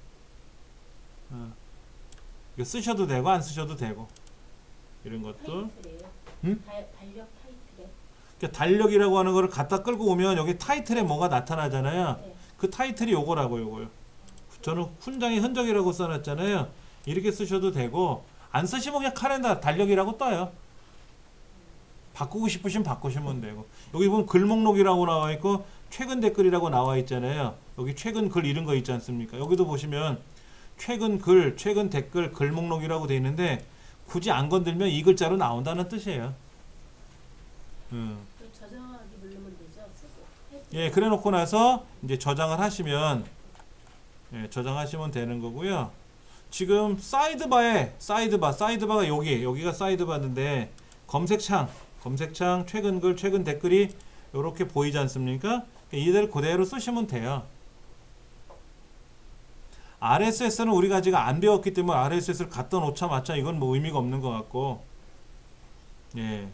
이거 쓰셔도 되고 안 쓰셔도 되고 이런 것도. 응? 달력 타이틀에. 그러니까 달력이라고 하는 거를 갖다 끌고 오면 여기 타이틀에 뭐가 나타나잖아요. 네. 그 타이틀이 요거라고 요거요. 저는 훈장의 흔적이라고 써놨잖아요. 이렇게 쓰셔도 되고 안 쓰시면 그냥 카렌더 달력이라고 떠요. 바꾸고 싶으시면 바꾸시면 되고 여기 보면 글 목록이라고 나와 있고 최근 댓글이라고 나와 있잖아요. 여기 최근 글 이런 거 있지 않습니까? 여기도 보시면 최근 글, 최근 댓글, 글 목록이라고 돼 있는데 굳이 안 건들면 이 글자로 나온다는 뜻이에요. 저장하기 누르면 되죠. 쓰고. 예, 그래 놓고 나서 이제 저장을 하시면 저장하시면 되는 거고요. 지금 사이드바가 여기가 사이드바인데 검색창 최근 글, 최근 댓글이 이렇게 보이지 않습니까? 이대로 그대로 쓰시면 돼요. RSS는 우리가 아직 안 배웠기 때문에 RSS를 갖다 놓자 마자 이건 뭐 의미가 없는 것 같고, 예.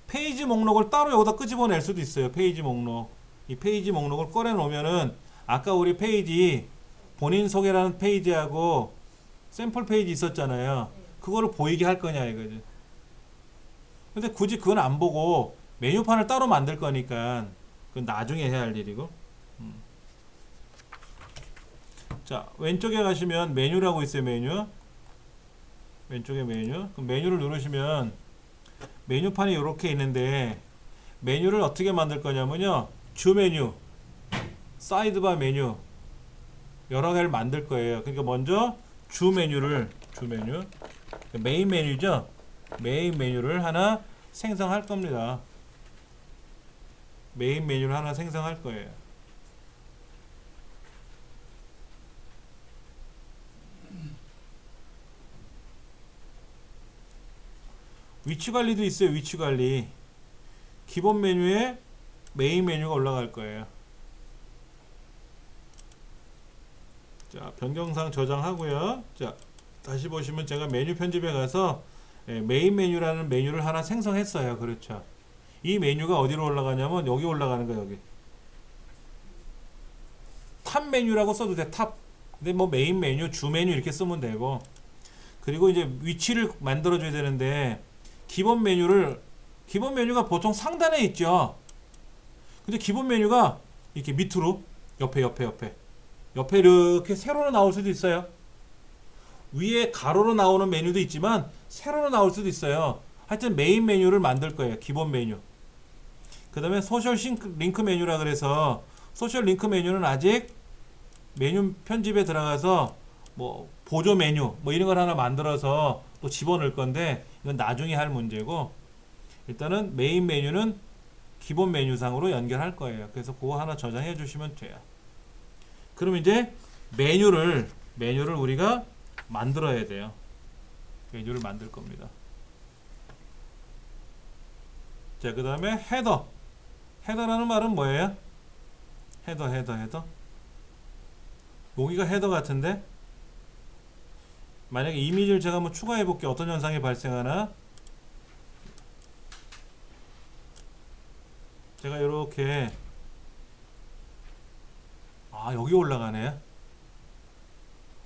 페이지 목록을 따로 여기다 끄집어낼 수도 있어요. 페이지 목록. 이 페이지 목록을 꺼내 놓으면은 아까 우리 페이지 본인 소개라는 페이지하고 샘플 페이지 있었잖아요. 그거를 보이게 할 거냐 이거지. 근데 굳이 그건 안 보고 메뉴판을 따로 만들 거니까 그건 나중에 해야 할 일이고. 자, 왼쪽에 가시면 메뉴라고 있어요. 메뉴. 왼쪽에 메뉴. 그럼 메뉴를 누르시면 메뉴판이 이렇게 있는데 메뉴를 어떻게 만들 거냐면요. 주 메뉴, 사이드바 메뉴 여러 개를 만들 거예요. 그러니까 먼저 주 메뉴 메인 메뉴죠. 메인 메뉴를 하나 생성할 겁니다. 메인 메뉴를 하나 생성할 거예요. 위치 관리도 있어요. 위치 관리. 기본 메뉴에 메인 메뉴가 올라갈 거예요. 자, 변경사항 저장하고요. 자, 다시 보시면 제가 메뉴 편집에 가서 메인 메뉴라는 메뉴를 하나 생성했어요. 그렇죠. 이 메뉴가 어디로 올라가냐면 여기 올라가는 거예요. 여기. 탑 메뉴라고 써도 돼. 탑. 근데 뭐 메인 메뉴, 주 메뉴 이렇게 쓰면 되고. 그리고 이제 위치를 만들어 줘야 되는데 기본 메뉴가 보통 상단에 있죠. 근데 기본 메뉴가 이렇게 밑으로 옆에 이렇게 세로로 나올 수도 있어요. 위에 가로로 나오는 메뉴도 있지만 세로로 나올 수도 있어요. 하여튼 메인 메뉴를 만들 거예요. 기본 메뉴. 그 다음에 소셜 링크 메뉴라 그래서 소셜 링크 메뉴는 아직 메뉴 편집에 들어가서 뭐 보조 메뉴 뭐 이런 걸 하나 만들어서 또 집어넣을 건데 이건 나중에 할 문제고, 일단은 메인 메뉴는 기본 메뉴상으로 연결할 거예요. 그래서 그거 하나 저장해 주시면 돼요. 그럼 이제 메뉴를 우리가 만들어야 돼요. 메뉴를 만들 겁니다. 자, 그 다음에 헤더라는 말은 뭐예요? 헤더 여기가 헤더 같은데 만약에 이미지를 제가 한번 추가해 볼게요. 어떤 현상이 발생하나? 제가 이렇게 여기 올라가네.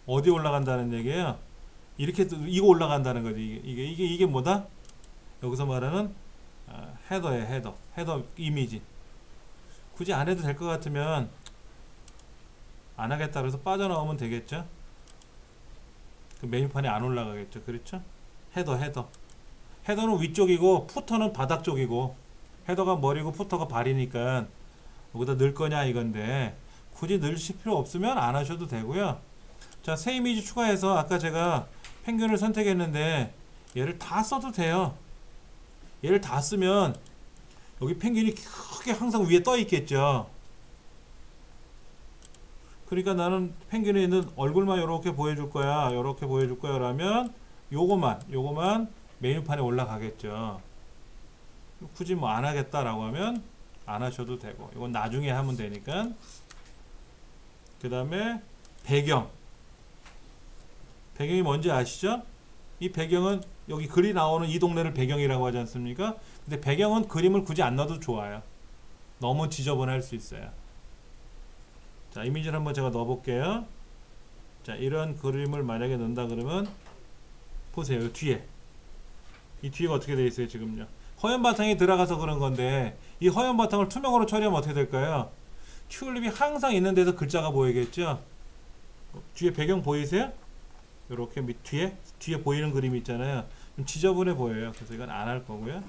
어디 올라간다는 얘기예요? 이렇게 이거 올라간다는 거지. 이게 뭐다? 여기서 말하는 헤더예요. 헤더 이미지. 굳이 안 해도 될 것 같으면 안 하겠다 그래서 빠져나오면 되겠죠. 그 메뉴판에 안 올라가겠죠. 그렇죠? 헤더는 위쪽이고 푸터는 바닥 쪽이고, 헤더가 머리고 푸터가 발이니까 여기다 넣을 거냐 이건데 굳이 넣으실 필요 없으면 안 하셔도 되고요. 자, 새 이미지 추가해서 아까 제가 펭귄을 선택했는데 얘를 다 써도 돼요. 얘를 다 쓰면 여기 펭귄이 크게 항상 위에 떠 있겠죠. 그러니까 나는 펭귄에 있는 얼굴만 이렇게 보여줄 거야. 이렇게 보여줄 거야. 라면 요거만 메뉴판에 올라가겠죠. 굳이 뭐 안 하겠다라고 하면 안 하셔도 되고, 이건 나중에 하면 되니까. 그 다음에 배경이 뭔지 아시죠? 이 배경은 여기 글이 나오는 이 동네를 배경이라고 하지 않습니까? 근데 배경은 그림을 굳이 안 넣어도 좋아요. 너무 지저분할 수 있어요. 자, 이미지를 한번 제가 넣어볼게요. 자, 이런 그림을 만약에 넣는다 그러면 보세요. 이 뒤에. 이 뒤가 어떻게 되어 있어요, 지금요? 허연 바탕이 들어가서 그런 건데 이 허연 바탕을 투명으로 처리하면 어떻게 될까요? 튤립이 항상 있는 데서 글자가 보이겠죠? 뒤에 배경 보이세요? 이렇게 밑 뒤에 보이는 그림이 있잖아요. 좀 지저분해 보여요. 그래서 이건 안 할 거고요.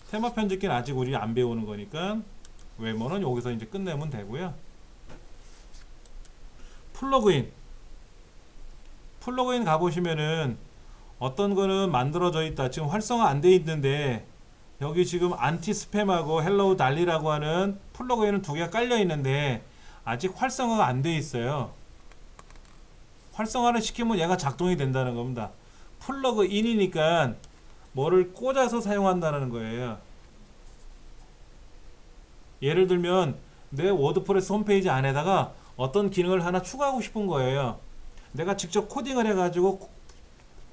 테마 편집기는 아직 우리 안 배우는 거니까 외모는 여기서 이제 끝내면 되고요. 플러그인 가보시면은 어떤 거는 만들어져 있다. 지금 활성화 안 돼 있는데 여기 지금 안티 스팸하고 헬로우 달리라고 하는 플러그인은 두 개가 깔려 있는데 아직 활성화가 안 돼 있어요. 활성화를 시키면 얘가 작동이 된다는 겁니다. 플러그인이니까 뭐를 꽂아서 사용한다는 거예요. 예를 들면 내 워드프레스 홈페이지 안에다가 어떤 기능을 하나 추가하고 싶은 거예요. 내가 직접 코딩을 해가지고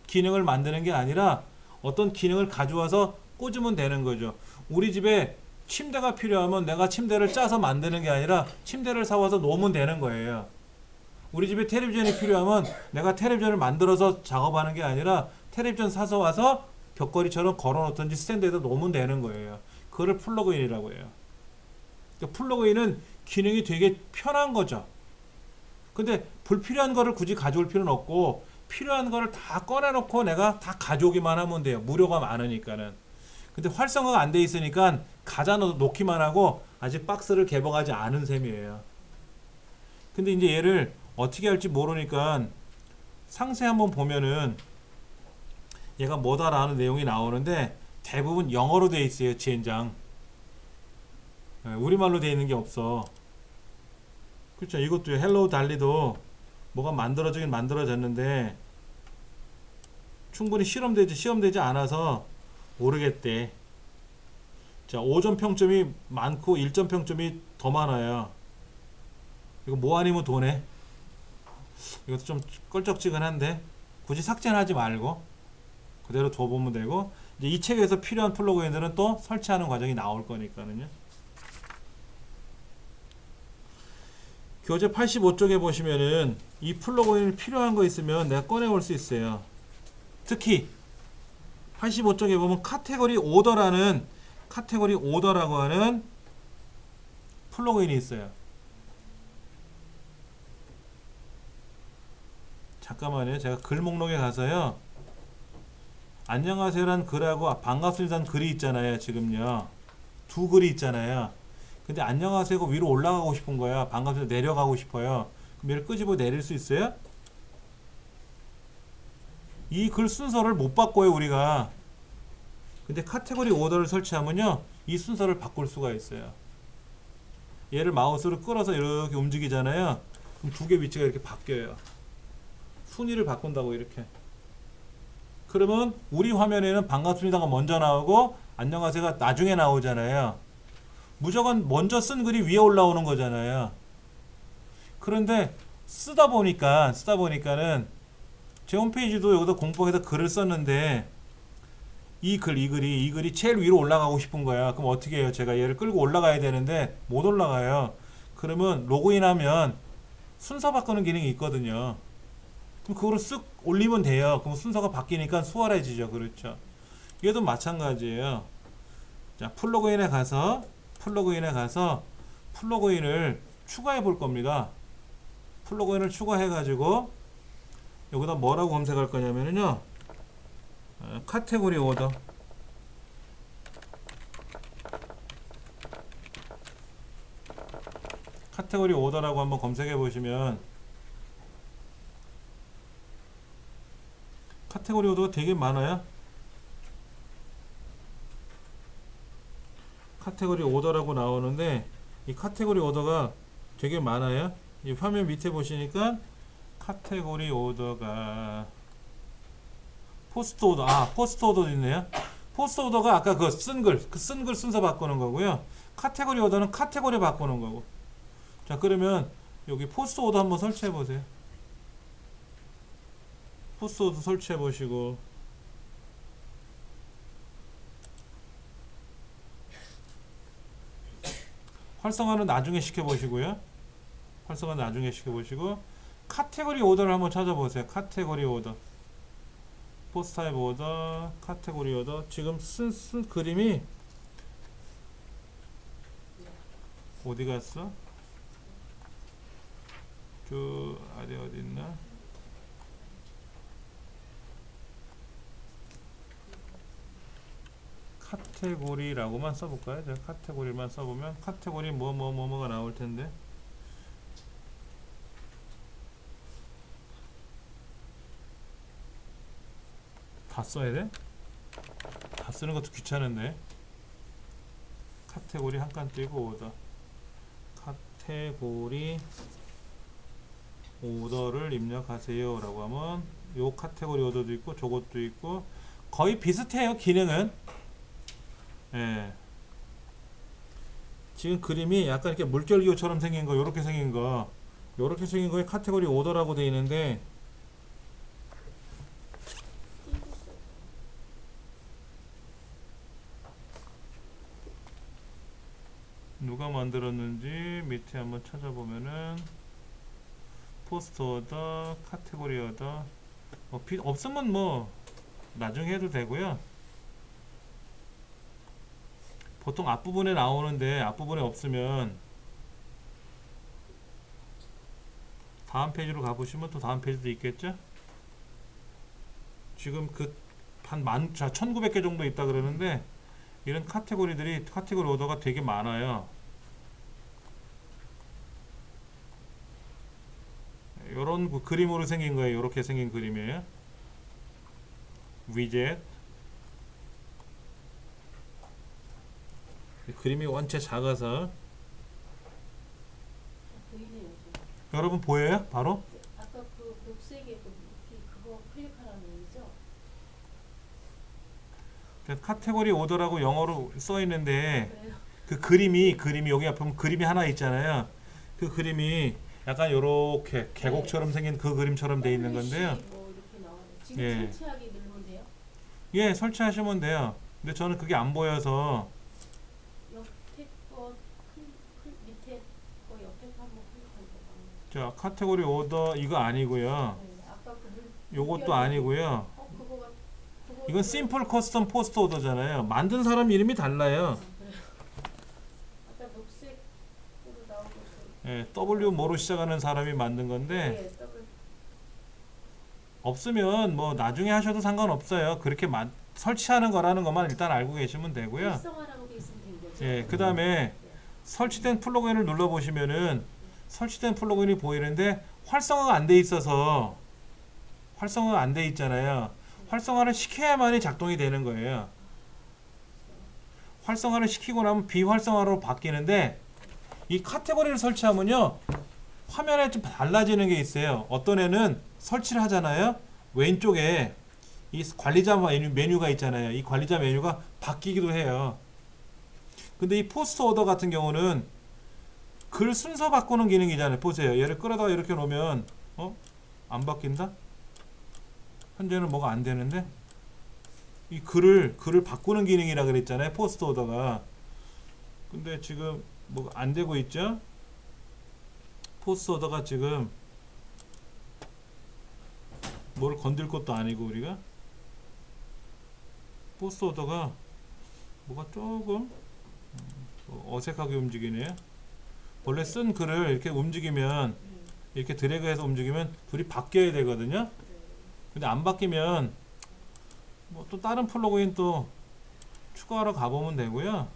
기능을 만드는 게 아니라 어떤 기능을 가져와서 꽂으면 되는 거죠. 우리 집에 침대가 필요하면 내가 침대를 짜서 만드는 게 아니라 침대를 사와서 놓으면 되는 거예요. 우리 집에 텔레비전이 필요하면 내가 텔레비전을 만들어서 작업하는 게 아니라 텔레비전 사서 와서 벽걸이처럼 걸어놓든지 스탠드에다 놓으면 되는 거예요. 그거를 플러그인이라고 해요. 그러니까 플러그인은 기능이 되게 편한 거죠. 근데 불필요한 거를 굳이 가져올 필요는 없고 필요한 거를 다 꺼내놓고 내가 다 가져오기만 하면 돼요. 무료가 많으니까는. 근데 활성화가 안 돼 있으니까 가져 놓기만 하고 아직 박스를 개봉하지 않은 셈이에요. 근데 이제 얘를 어떻게 할지 모르니까 상세 한번 보면은 얘가 뭐다라는 내용이 나오는데 대부분 영어로 돼 있어요. 지엔장. 우리말로 돼 있는 게 없어. 그렇죠. 이것도 헬로우 달리도 뭐가 만들어지긴 만들어졌는데 충분히 시험되지 않아서 모르겠대. 자, 5점 평점이 많고 1점 평점이 더 많아요. 이거 뭐 아니면 도네. 이것도 좀 껄쩍지근한데 굳이 삭제는 하지 말고 그대로 둬보면 되고, 이제 이 책에서 필요한 플러그인들은 또 설치하는 과정이 나올 거니까는요. 교재 85쪽에 보시면은 이 플러그인 필요한 거 있으면 내가 꺼내올 수 있어요. 특히 85쪽에 보면 카테고리 오더라고 하는 플러그인이 있어요. 잠깐만요. 제가 글 목록에 가서요. 안녕하세요란 글하고 반갑습니다란 글이 있잖아요. 지금요. 두 글이 있잖아요. 근데 안녕하세요가 위로 올라가고 싶은 거야. 반갑습니다 내려가고 싶어요. 그럼 얘를 끄집어 내릴 수 있어요? 이 글 순서를 못 바꿔요, 우리가. 근데 카테고리 오더를 설치하면요. 이 순서를 바꿀 수가 있어요. 얘를 마우스로 끌어서 이렇게 움직이잖아요. 그럼 두 개 위치가 이렇게 바뀌어요. 순위를 바꾼다고 이렇게. 그러면 우리 화면에는 반갑습니다가 먼저 나오고 안녕하세요가 나중에 나오잖아요. 무조건 먼저 쓴 글이 위에 올라오는 거잖아요. 그런데 쓰다 보니까는 제 홈페이지도 여기다 공부해서 글을 썼는데 이 글이 제일 위로 올라가고 싶은 거야. 그럼 어떻게 해요? 제가 얘를 끌고 올라가야 되는데 못 올라가요. 그러면 로그인하면 순서 바꾸는 기능이 있거든요. 그럼 그거를 쓱 올리면 돼요. 그럼 순서가 바뀌니까 수월해지죠. 그렇죠. 얘도 마찬가지예요. 자, 플러그인에 가서 플러그인을 추가해 볼 겁니다. 플러그인을 추가해 가지고 여기다 뭐라고 검색할 거냐면요. 카테고리 오더. 카테고리 오더라고 한번 검색해 보시면 카테고리 오더가 되게 많아요. 카테고리 오더라고 나오는데 이 카테고리 오더가 되게 많아요. 이 화면 밑에 보시니까 카테고리 오더가 포스트 오더, 포스트 오더도 있네요. 포스트 오더가 아까 그 쓴 글 순서 바꾸는 거고요. 카테고리 오더는 카테고리 바꾸는 거고. 자, 그러면 여기 포스트 오더 한번 설치해 보세요. 포스트 오더 설치해 보시고 활성화는 나중에 시켜보시고요. 활성화 나중에 시켜보시고 카테고리 오더를 한번 찾아보세요. 카테고리 오더, 포스트 타입 오더, 카테고리 오더. 지금 쓴 그림이 어디 갔어? 저 아래 어디 있나? 카테고리라고만 써볼까요? 제가 카테고리만 써보면 카테고리 뭐가 나올 텐데. 다 써야 돼? 다 쓰는 것도 귀찮은데. 카테고리 한 칸 띄고 오더. 카테고리 오더를 입력하세요 라고 하면 요 카테고리 오더도 있고 저것도 있고 거의 비슷해요. 기능은. 예. 지금 그림이 약간 이렇게 물결기호처럼 생긴 거, 요렇게 생긴 거, 요렇게 생긴 거에 카테고리 오더라고 되어 있는데 누가 만들었는지 밑에 한번 찾아보면은 포스트 오더, 카테고리 오더 없으면 뭐 나중에 해도 되고요. 보통 앞부분에 나오는데 앞부분에 없으면 다음 페이지로 가보시면 또 다음 페이지도 있겠죠? 지금 한 1900개 정도 있다 그러는데 이런 카테고리들이 카테고리 오더가 되게 많아요. 요런 그림으로 생긴 거예요. 요렇게 생긴 그림이에요. 위젯. 그림이 원체 작아서 보이네요. 좀. 여러분 보여요? 바로? 아까 그 녹색의 그거 클릭하라는 얘기죠? 카테고리 오더라고 영어로 써 있는데 그래요? 그 그림이 여기 앞에 보면 그림이 하나 있잖아요. 그 그림이 약간 요렇게 계곡처럼 생긴 그 그림처럼 돼 있는 건데요. 뭐 이렇게 나와요. 지금 예. 설치하기 누르면 돼요? 예, 설치하시면 돼요. 근데 저는 그게 안 보여서 옆에 거 밑에 거 옆에 거 한번 클릭하는 거. 자, 카테고리 오더 이거 아니고요. 네, 아까 그 요것도 아니고요. 그거 이건 심플 커스텀 포스트 오더잖아요. 만든 사람 이름이 달라요. 그래요. 아까 녹색으로 나오고 예, W 뭐로 시작하는 사람이 만든 건데 네, 더블. 없으면 뭐 나중에 하셔도 상관없어요. 그렇게 설치하는 거라는 것만 일단 알고 계시면 되고요. 활성화라고 돼 있으면 된 거죠? 예, 그 다음에 설치된 플러그인을 눌러보시면은 설치된 플러그인이 보이는데 활성화가 안 돼 있어서 활성화가 안 돼 있잖아요. 활성화를 시켜야만이 작동이 되는 거예요. 활성화를 시키고 나면 비활성화로 바뀌는데 이 카테고리를 설치하면요 화면에 좀 달라지는 게 있어요. 어떤 애는 설치를 하잖아요. 왼쪽에 이 관리자 메뉴가 있잖아요. 이 관리자 메뉴가 바뀌기도 해요. 근데 이 포스트 오더 같은 경우는 글 순서 바꾸는 기능이잖아요. 보세요. 얘를 끌어다가 이렇게 놓으면 안 바뀐다? 현재는 뭐가 안 되는데 이 글을 바꾸는 기능이라 그랬잖아요. 포스트 오더가. 근데 지금 뭐 안 되고 있죠? 포스트 오더가 지금 뭘 건들 것도 아니고 우리가 포스트 오더가 뭐가 조금 어색하게 움직이네요. 원래 쓴 글을 이렇게 움직이면 이렇게 드래그해서 움직이면 둘이 바뀌어야 되거든요. 근데 안 바뀌면 뭐 또 다른 플러그인 또 추가하러 가보면 되고요.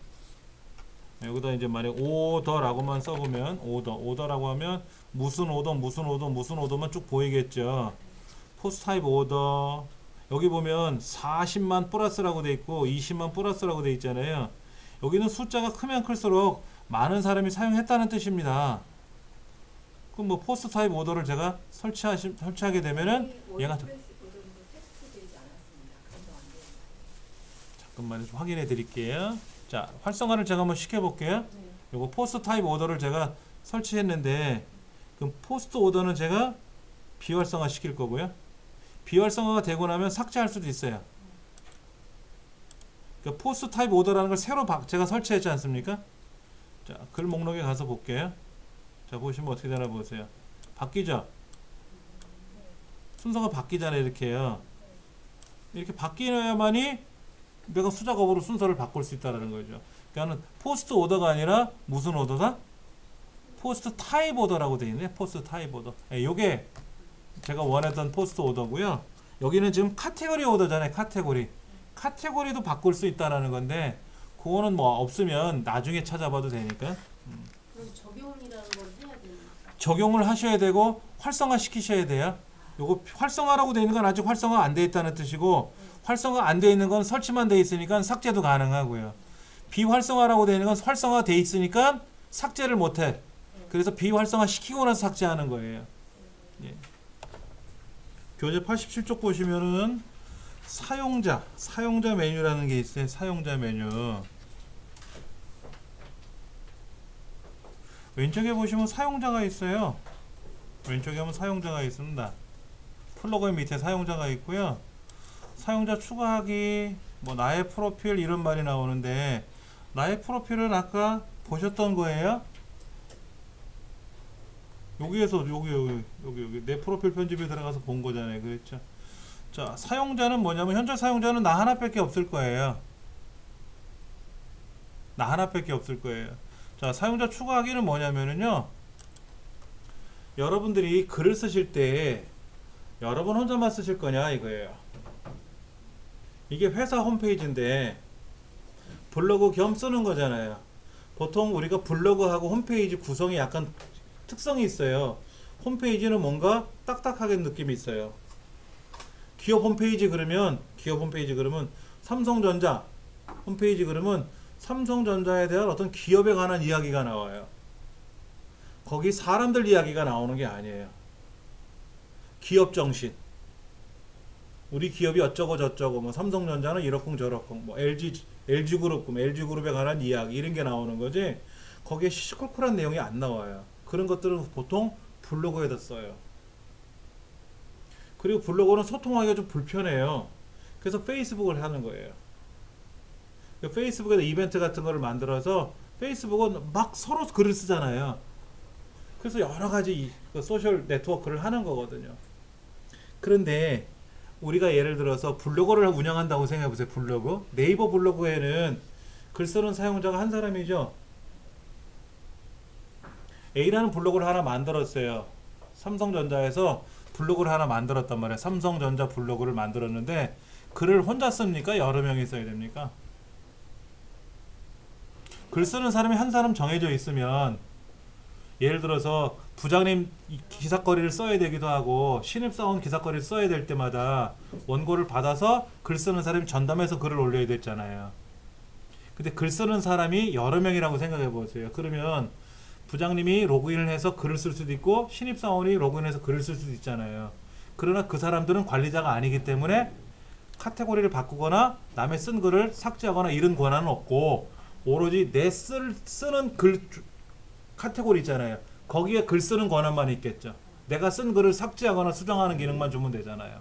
여기다 이제 만약 오더라고만 써보면 오더라고 하면 무슨 오더만 쭉 보이겠죠. 포스트 타입 오더 여기 보면 40만 플러스라고 돼 있고 20만 플러스라고 돼 있잖아요. 여기는 숫자가 크면 클수록 많은 사람이 사용했다는 뜻입니다. 그럼 뭐 포스트 타입 오더를 제가 설치하게 되면은 얘가 잠깐만 좀 확인해 드릴게요. 자, 활성화를 제가 한번 시켜 볼게요. 요거 포스트 타입 오더를 제가 설치했는데 그럼 포스트 오더는 제가 비활성화 시킬 거고요. 비활성화가 되고 나면 삭제할 수도 있어요. 그러니까 포스트 타입 오더라는 걸 새로 제가 설치했지 않습니까? 자, 글 목록에 가서 볼게요. 자, 보시면 어떻게 되나 보세요. 바뀌죠? 순서가 바뀌잖아요. 이렇게요. 이렇게 바뀌어야만이 내가 수작업으로 순서를 바꿀 수 있다는 거죠. 그러니까 포스트 오더가 아니라 무슨 오더다? 포스트 타입 오더라고 되어 있네. 포스트 타입 오더. 예, 요게 제가 원했던 포스트 오더고요. 여기는 지금 카테고리 오더잖아요. 카테고리도 바꿀 수 있다라는 건데 그거는 뭐 없으면 나중에 찾아봐도 되니까. 그럼 적용이라는 걸 해야 됩니까? 적용을 하셔야 되고 활성화 시키셔야 돼요. 요거 활성화라고 되어 있는 건 아직 활성화 안 되어 있다는 뜻이고, 활성화 안 되어 있는 건 설치만 되어 있으니까 삭제도 가능하고요. 비활성화라고 되어 있는 건 활성화 되어 있으니까 삭제를 못해. 그래서 비활성화 시키고 나서 삭제하는 거예요. 예. 교재 87쪽 보시면은 사용자 메뉴라는 게 있어요. 사용자 메뉴. 왼쪽에 보시면 사용자가 있어요. 왼쪽에 보면 사용자가 있습니다. 플러그인 밑에 사용자가 있고요. 사용자 추가하기, 뭐 나의 프로필 이런 말이 나오는데, 나의 프로필은 아까 보셨던 거예요. 여기에서 여기 내 프로필 편집에 들어가서 본 거잖아요. 그렇죠? 자, 사용자는 뭐냐면 현재 사용자는 나 하나밖에 없을 거예요. 나 하나밖에 없을 거예요. 자, 사용자 추가하기는 뭐냐면은요, 여러분들이 글을 쓰실 때 여러분 혼자만 쓰실 거냐 이거예요. 이게 회사 홈페이지인데 블로그 겸 쓰는 거잖아요. 보통 우리가 블로그하고 홈페이지 구성이 약간 특성이 있어요. 홈페이지는 뭔가 딱딱하게 느낌이 있어요. 기업 홈페이지 그러면 삼성전자 홈페이지 그러면 삼성전자에 대한 어떤 기업에 관한 이야기가 나와요. 거기 사람들 이야기가 나오는 게 아니에요. 기업 정신, 우리 기업이 어쩌고 저쩌고, 뭐 삼성전자는 이렇고 저렇고, 뭐 LG그룹에 관한 이야기 이런 게 나오는 거지, 거기에 시시콜콜한 내용이 안 나와요. 그런 것들은 보통 블로그에다 써요. 그리고 블로그는 소통하기가 좀 불편해요. 그래서 페이스북을 하는 거예요. 페이스북에다 이벤트 같은 거를 만들어서, 페이스북은 막 서로 글을 쓰잖아요. 그래서 여러 가지 소셜 네트워크를 하는 거거든요. 그런데 우리가 예를 들어서 블로그를 운영한다고 생각해 보세요. 블로그, 네이버 블로그에는 글 쓰는 사용자가 한 사람이죠. A라는 블로그를 하나 만들었어요. 삼성전자에서 블로그를 하나 만들었단 말이에요. 삼성전자 블로그를 만들었는데 글을 혼자 씁니까? 여러 명이 써야 됩니까? 글 쓰는 사람이 한 사람 정해져 있으면, 예를 들어서 부장님 기사거리를 써야 되기도 하고 신입사원 기사거리를 써야 될 때마다 원고를 받아서 글 쓰는 사람이 전담해서 글을 올려야 됐잖아요. 근데 글 쓰는 사람이 여러 명이라고 생각해 보세요. 그러면 부장님이 로그인을 해서 글을 쓸 수도 있고 신입사원이 로그인해서 글을 쓸 수도 있잖아요. 그러나 그 사람들은 관리자가 아니기 때문에 카테고리를 바꾸거나 남의 쓴 글을 삭제하거나 이런 권한은 없고, 오로지 내 쓰는 글 카테고리 있잖아요. 거기에 글 쓰는 권한만 있겠죠. 내가 쓴 글을 삭제하거나 수정하는 기능만 주면 되잖아요.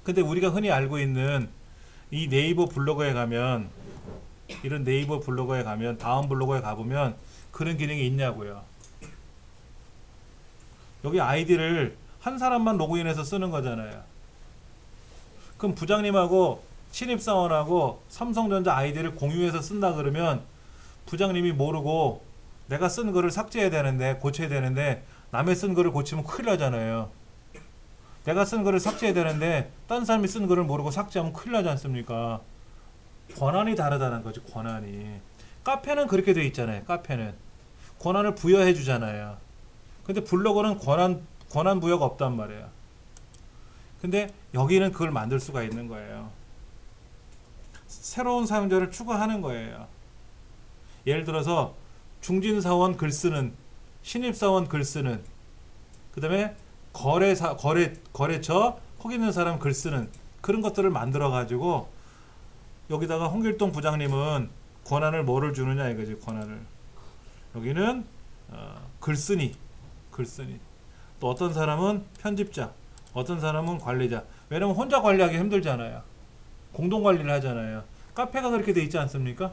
근데 우리가 흔히 알고 있는 이 네이버 블로그에 가면, 이런 네이버 블로그에 가면, 다음 블로그에 가보면 그런 기능이 있냐고요. 여기 아이디를 한 사람만 로그인해서 쓰는 거잖아요. 그럼 부장님하고 신입사원하고 삼성전자 아이디를 공유해서 쓴다 그러면 부장님이 모르고 내가 쓴 글을 삭제해야 되는데, 고쳐야 되는데 남의 쓴 글을 고치면 큰일 나잖아요. 내가 쓴 글을 삭제해야 되는데 딴 사람이 쓴 글을 모르고 삭제하면 큰일 나지 않습니까? 권한이 다르다는 거지, 권한이. 카페는 그렇게 돼 있잖아요. 카페는 권한을 부여해 주잖아요. 근데 블로그는 권한 부여가 없단 말이에요. 근데 여기는 그걸 만들 수가 있는 거예요. 새로운 사용자를 추가하는 거예요. 예를 들어서 중진사원 글 쓰는, 신입사원 글 쓰는, 그 다음에 거래처 거기 있는 사람 글 쓰는, 그런 것들을 만들어 가지고 여기다가 홍길동 부장님은 권한을 뭐를 주느냐 이거지. 권한을 여기는 글쓰니, 또 어떤 사람은 편집자, 어떤 사람은 관리자. 왜냐면 혼자 관리하기 힘들잖아요. 공동 관리를 하잖아요. 카페가 그렇게 돼 있지 않습니까?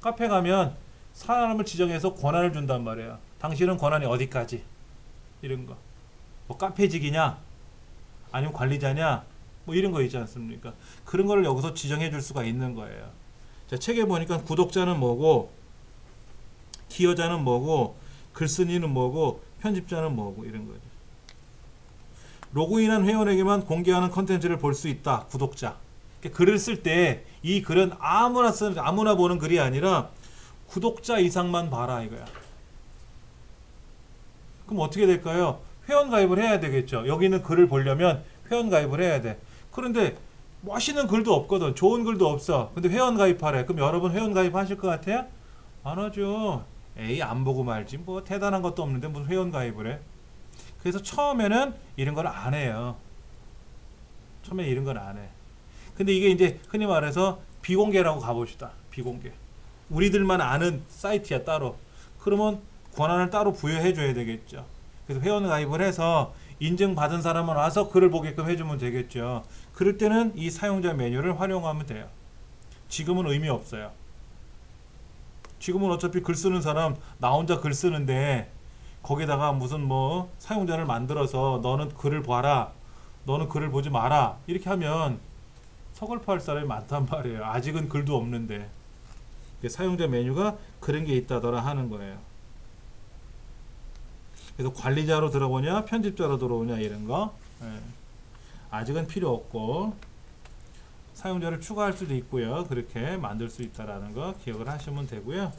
카페 가면 사람을 지정해서 권한을 준단 말이에요. 당신은 권한이 어디까지? 이런 거. 뭐 카페직이냐? 아니면 관리자냐? 뭐 이런 거 있지 않습니까? 그런 거를 여기서 지정해 줄 수가 있는 거예요. 자, 책에 보니까 구독자는 뭐고, 기여자는 뭐고, 글쓴이는 뭐고, 편집자는 뭐고 이런 거죠. 로그인한 회원에게만 공개하는 컨텐츠를 볼 수 있다. 구독자. 그러니까 글을 쓸 때 이 글은 아무나 보는 글이 아니라 구독자 이상만 봐라 이거야. 그럼 어떻게 될까요? 회원 가입을 해야 되겠죠. 여기 있는 글을 보려면 회원 가입을 해야 돼. 그런데 멋있는 글도 없거든. 좋은 글도 없어. 근데 회원 가입하래. 그럼 여러분 회원 가입하실 것 같아요? 안 하죠. 에이, 안 보고 말지. 뭐 대단한 것도 없는데 무슨 회원 가입을 해? 그래서 처음에는 이런 걸 안 해요. 처음에 이런 걸 안 해. 근데 이게 이제 흔히 말해서 비공개라고 가봅시다. 비공개. 우리들만 아는 사이트야 따로. 그러면 권한을 따로 부여해 줘야 되겠죠. 그래서 회원 가입을 해서 인증받은 사람은 와서 글을 보게끔 해주면 되겠죠. 그럴 때는 이 사용자 메뉴를 활용하면 돼요. 지금은 의미 없어요. 지금은 어차피 글 쓰는 사람 나 혼자 글 쓰는데 거기다가 무슨 뭐 사용자를 만들어서 너는 글을 봐라, 너는 글을 보지 마라 이렇게 하면 서글퍼할 사람이 많단 말이에요. 아직은 글도 없는데. 사용자 메뉴가 그런 게 있다더라 하는 거예요. 그래서 관리자로 들어오냐 편집자로 들어오냐 이런 거 아직은 필요 없고 사용자를 추가할 수도 있고요. 그렇게 만들 수 있다라는 거 기억을 하시면 되고요.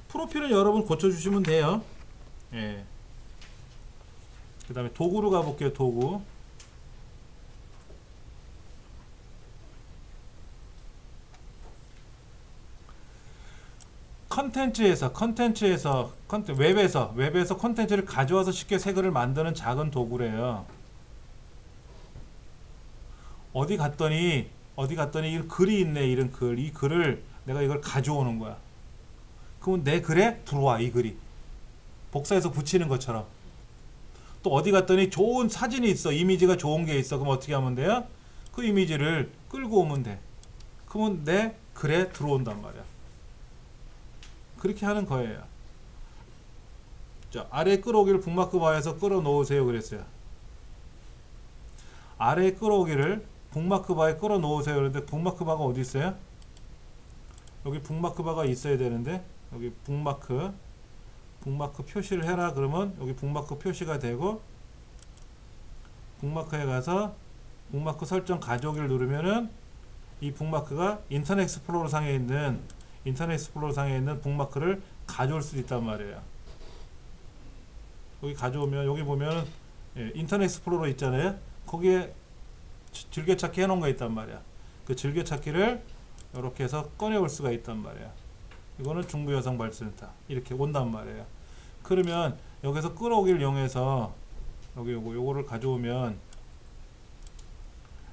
프로필은 여러분 고쳐주시면 돼요. 그 다음에 도구로 가볼게요. 도구. 웹에서 컨텐츠를 가져와서 쉽게 새 글을 만드는 작은 도구래요. 어디 갔더니 이 글이 있네. 이런 글. 이 글을 내가 이걸 가져오는 거야. 그러면 내 글에 들어와 이 글이. 복사해서 붙이는 것처럼. 또 어디 갔더니 좋은 사진이 있어. 이미지가 좋은 게 있어. 그럼 어떻게 하면 돼요? 그 이미지를 끌고 오면 돼. 그러면 내 글에 들어온단 말이야. 그렇게 하는 거예요. 자, 아래 끌어오기를 북마크 바에서 끌어 놓으세요 그랬어요. 아래 끌어오기를 북마크 바에 끌어 놓으세요. 그런데 북마크 바가 어디 있어요? 여기 북마크 바가 있어야 되는데 여기 북마크 표시를 해라 그러면 여기 북마크 표시가 되고 북마크에 가서 북마크 설정 가져오기를 누르면은 이 북마크가 인터넷 익스플로러 상에 있는 북마크를 가져올 수 있단 말이에요. 여기 가져오면 여기 보면 인터넷 익스플로러 있잖아요. 거기에 즐겨찾기 해놓은 거 있단 말이야. 그 즐겨찾기를 이렇게 해서 꺼내올 수가 있단 말이야. 이거는 중부여성발센터 이렇게 온단 말이에요. 그러면 여기서 끌어오기를 이용해서 여기 요거를 가져오면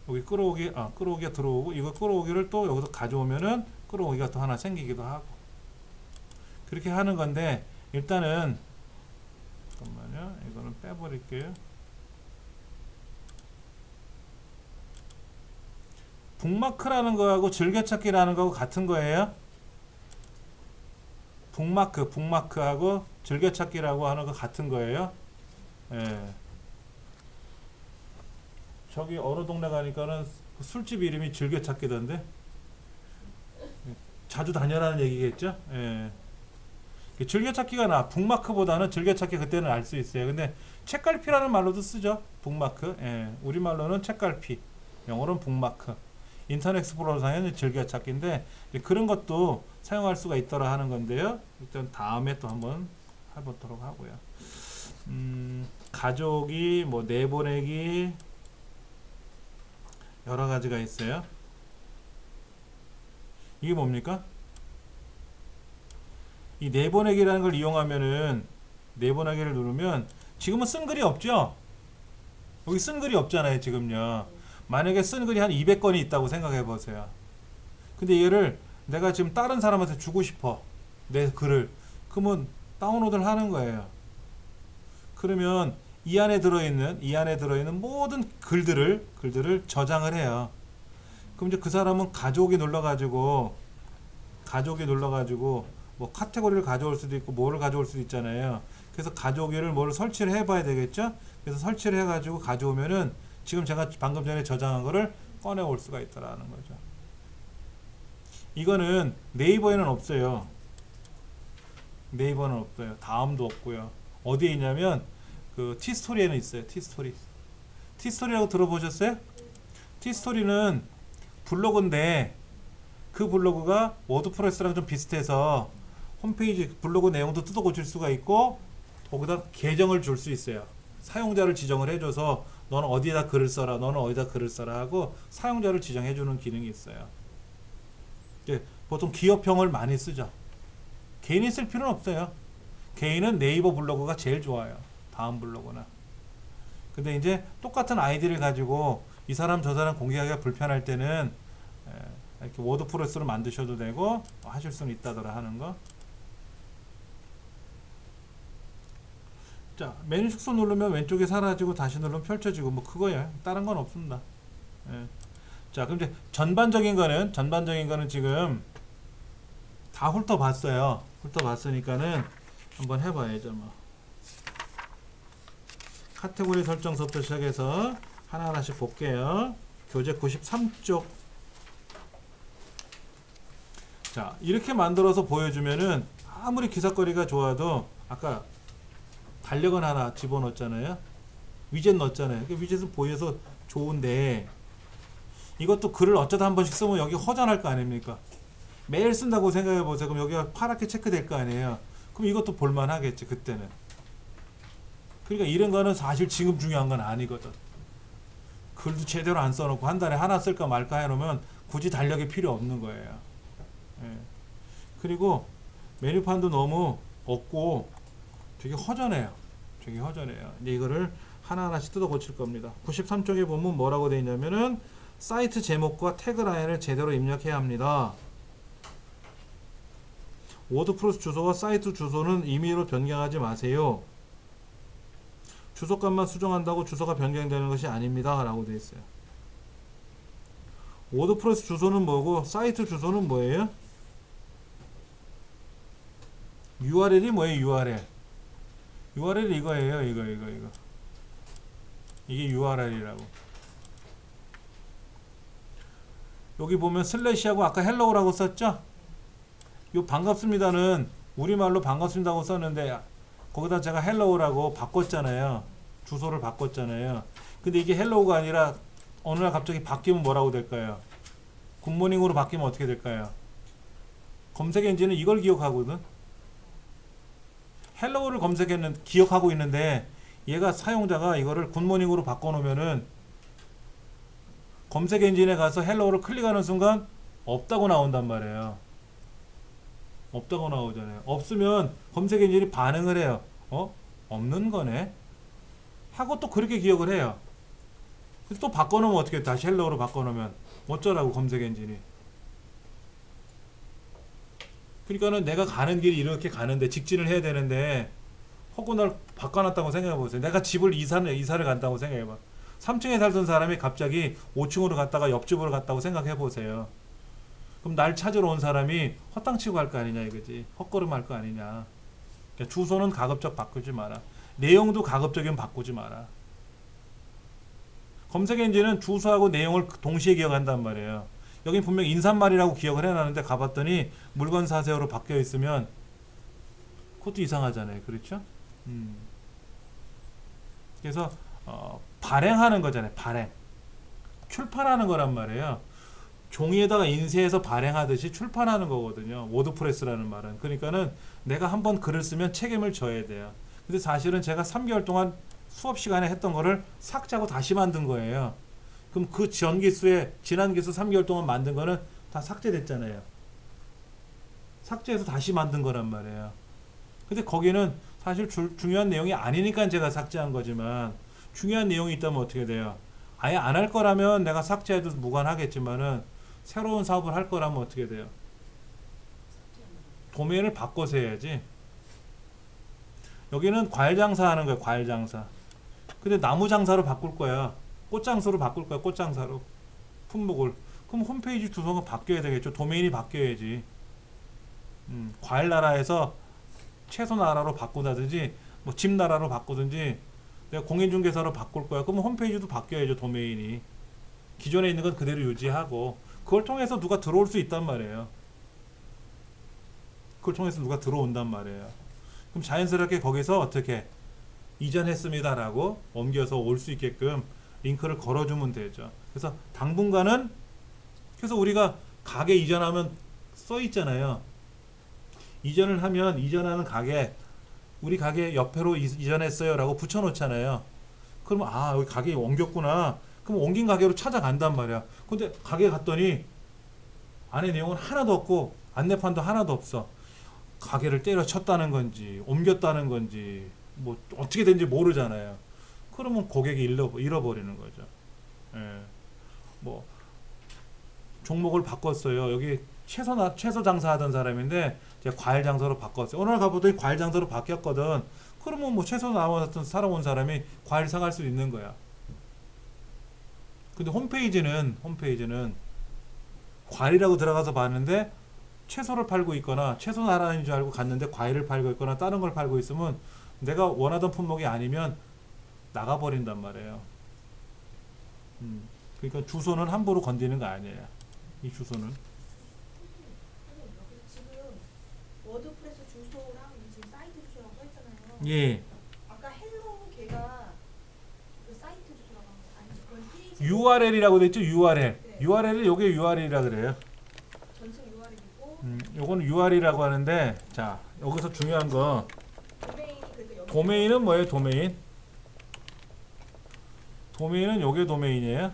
여기 끌어오기가 들어오고 이거 끌어오기를 또 여기서 가져오면은 끌어오기가 또 하나 생기기도 하고 그렇게 하는 건데 일단은 잠깐만요. 이거는 빼버릴게요. 북마크라는 거하고 즐겨찾기라는 거하고 같은 거예요. 북마크하고 즐겨찾기라고 하는 거 같은 거예요. 저기 어느 동네 가니까는 술집 이름이 즐겨찾기던데 자주 다녀라는 얘기겠죠. 즐겨찾기가 나 북마크보다는 즐겨찾기 그때는 알 수 있어요. 근데 책갈피라는 말로도 쓰죠. 북마크. 우리말로는 책갈피, 영어로는 북마크. 인터넷 익스플로러 상에는 즐겨찾기인데 그런 것도 사용할 수가 있더라 하는 건데요. 일단 다음에 또 한번 해보도록 하고요. 가져오기, 뭐 내보내기 여러 가지가 있어요. 이게 뭡니까? 이 내보내기라는 걸 이용하면은 내보내기를 누르면 지금은 쓴 글이 없죠? 여기 쓴 글이 없잖아요 지금요. 만약에 쓴 글이 한 200건이 있다고 생각해 보세요. 근데 얘를 내가 지금 다른 사람한테 주고 싶어 내 글을. 그러면 다운로드를 하는 거예요. 그러면 이 안에 들어있는 모든 글들을 저장을 해요. 그럼 이제 그 사람은 가족이 눌러가지고 뭐 카테고리를 가져올 수도 있고 뭐를 가져올 수도 있잖아요. 그래서 가져오기를 뭐를 설치를 해봐야 되겠죠. 그래서 설치를 해가지고 가져오면은 지금 제가 방금 전에 저장한 거를 꺼내올 수가 있다라는 거죠. 이거는 네이버에는 없어요. 네이버는 없어요. 다음도 없고요. 어디에 있냐면 그 티스토리에는 있어요. 티스토리라고 들어보셨어요? 티스토리는 블로그인데 그 블로그가 워드프레스랑 좀 비슷해서 홈페이지 블로그 내용도 뜯어 고칠 수가 있고 거기다 계정을 줄 수 있어요. 사용자를 지정을 해줘서 너는 어디에다 글을 써라, 너는 어디다 글을 써라 하고 사용자를 지정해주는 기능이 있어요. 보통 기업형을 많이 쓰죠. 개인이 쓸 필요는 없어요. 개인은 네이버 블로그가 제일 좋아요. 다음 블로그나. 근데 이제 똑같은 아이디를 가지고 이 사람 저 사람 공개하기가 불편할 때는 이렇게 워드프레스로 만드셔도 되고 하실 수는 있다더라 하는 거. 자, 메뉴 축소 누르면 왼쪽에 사라지고 다시 누르면 펼쳐지고 뭐 그거예요. 다른 건 없습니다. 예. 자, 그럼 이제 전반적인 거는 지금 다 훑어봤어요. 훑어봤으니까는 한번 해봐야죠. 뭐. 카테고리 설정서부터 시작해서 하나하나씩 볼게요. 교재 93쪽. 자, 이렇게 만들어서 보여주면은 아무리 기사거리가 좋아도 아까 달력은 하나 집어넣었잖아요. 위젯 넣었잖아요. 위젯은 보여서 좋은데 이것도 글을 어쩌다 한 번씩 쓰면 여기 허전할 거 아닙니까? 매일 쓴다고 생각해 보세요. 그럼 여기가 파랗게 체크될 거 아니에요. 그럼 이것도 볼만 하겠지 그때는. 그러니까 이런 거는 사실 지금 중요한 건 아니거든. 글도 제대로 안 써놓고 한 달에 하나 쓸까 말까 해놓으면 굳이 달력이 필요 없는 거예요. 예. 그리고 메뉴판도 너무 없고 되게 허전해요. 이제 이거를 하나하나씩 뜯어 고칠 겁니다. 93쪽에 보면 뭐라고 되어 있냐면은 사이트 제목과 태그라인을 제대로 입력해야 합니다. 워드프레스 주소와 사이트 주소는 임의로 변경하지 마세요. 주소값만 수정한다고 주소가 변경되는 것이 아닙니다. 라고 되어 있어요. 워드프레스 주소는 뭐고 사이트 주소는 뭐예요? URL이 뭐예요? URL이 이거예요. 이거. 이게 URL이라고. 여기 보면 슬래시하고 아까 헬로우라고 썼죠? 요 반갑습니다는 우리말로 반갑습니다고 썼는데 거기다 제가 헬로우라고 바꿨잖아요. 주소를 바꿨잖아요. 근데 이게 헬로우가 아니라 어느 날 갑자기 바뀌면 뭐라고 될까요? 굿모닝으로 바뀌면 어떻게 될까요? 검색 엔진은 이걸 기억하거든. 헬로우를 기억하고 있는데 얘가 사용자가 이거를 굿모닝으로 바꿔놓으면은 검색 엔진에 가서 헬로우를 클릭하는 순간 없다고 나온단 말이에요. 없다고 나오잖아요. 없으면 검색 엔진이 반응을 해요. 없는 거네? 하고 또 그렇게 기억을 해요. 그래서 또 바꿔놓으면 어떻게 다시 헬로우로 바꿔놓으면 어쩌라고 검색 엔진이. 그러니까는 내가 가는 길이 이렇게 가는데 직진을 해야 되는데 허구날 바꿔놨다고 생각해보세요. 내가 집을 이사를 간다고 생각해봐. 3층에 살던 사람이 갑자기 5층으로 갔다가 옆집으로 갔다고 생각해보세요. 그럼 날 찾으러 온 사람이 헛땅치고 갈 거 아니냐 이거지. 헛걸음 할 거 아니냐. 그러니까 주소는 가급적 바꾸지 마라. 내용도 가급적이면 바꾸지 마라. 검색 엔진은 주소하고 내용을 동시에 기억한단 말이에요. 여기 분명 인사말이라고 기억을 해놨는데 가봤더니 물건 사세요로 바뀌어 있으면 그것도 이상하잖아요. 그렇죠? 그래서 발행하는 거잖아요. 발행. 출판하는 거란 말이에요. 종이에다가 인쇄해서 발행하듯이 출판하는 거거든요. 워드프레스라는 말은. 그러니까는 내가 한번 글을 쓰면 책임을 져야 돼요. 근데 사실은 제가 3개월 동안 수업 시간에 했던 거를 삭제하고 다시 만든 거예요. 그럼 그 지난 기수 3개월 동안 만든 거는 다 삭제됐잖아요. 삭제해서 다시 만든 거란 말이에요. 근데 거기는 사실 중요한 내용이 아니니까 제가 삭제한 거지만 중요한 내용이 있다면 어떻게 돼요? 아예 안 할 거라면 내가 삭제해도 무관하겠지만은 새로운 사업을 할 거라면 어떻게 돼요? 도메인을 바꿔서 해야지. 여기는 과일 장사 하는 거예요. 과일 장사. 근데 나무 장사로 바꿀 거야. 꽃장소로 바꿀 거야. 꽃장사로. 품목을. 그럼 홈페이지 주소가 바뀌어야 되겠죠. 도메인이 바뀌어야지. 과일 나라에서 채소 나라로 바꾸다든지 뭐 집 나라로 바꾸든지 내가 공인중개사로 바꿀 거야. 그럼 홈페이지도 바뀌어야죠. 도메인이. 기존에 있는 건 그대로 유지하고 그걸 통해서 누가 들어올 수 있단 말이에요. 그걸 통해서 누가 들어온단 말이에요. 그럼 자연스럽게 거기서 어떻게 이전했습니다라고 옮겨서 올 수 있게끔 링크를 걸어주면 되죠. 그래서 당분간은 그래서 우리가 가게 이전하면 써 있잖아요. 이전을 하면 이전하는 가게 우리 가게 옆으로 이전했어요 라고 붙여놓잖아요. 그러면 아 여기 가게 옮겼구나. 그럼 옮긴 가게로 찾아간단 말이야. 근데 가게 갔더니 안에 내용은 하나도 없고 안내판도 하나도 없어. 가게를 때려쳤다는 건지 옮겼다는 건지 뭐 어떻게 된지 모르잖아요. 그러면 고객이 잃어버리는 거죠. 예. 뭐 종목을 바꿨어요. 여기 채소 장사하던 사람인데 이제 과일 장사로 바꿨어요. 오늘 가보더니 과일 장사로 바뀌었거든. 그러면 뭐 채소 나왔던 살아온 사람이 과일 사갈 수 있는 거야. 근데 홈페이지는 과일이라고 들어가서 봤는데 채소를 팔고 있거나 채소 나라인 줄 알고 갔는데 과일을 팔고 있거나 다른 걸 팔고 있으면 내가 원하던 품목이 아니면 나가버린단 말이에요. 그러니까 주소는 함부로 건드리는 거 아니에요. 이 주소는. 여기 지금 워드프레스 주소랑 지금 사이트 주소랑 써있잖아요. 예. 아까 헬로 걔가 그 사이트 주소라고 한 거 아니지? 그건 페이지 URL이라고 돼 있죠. URL. 네. URL이 요게 URL이라 그래요. 전체 URL이고 요거는 URL이라고 하는데 자 여기서 중요한 거 도메인이 그러니까 여기 도메인은 뭐예요? 도메인은 요게 도메인이에요.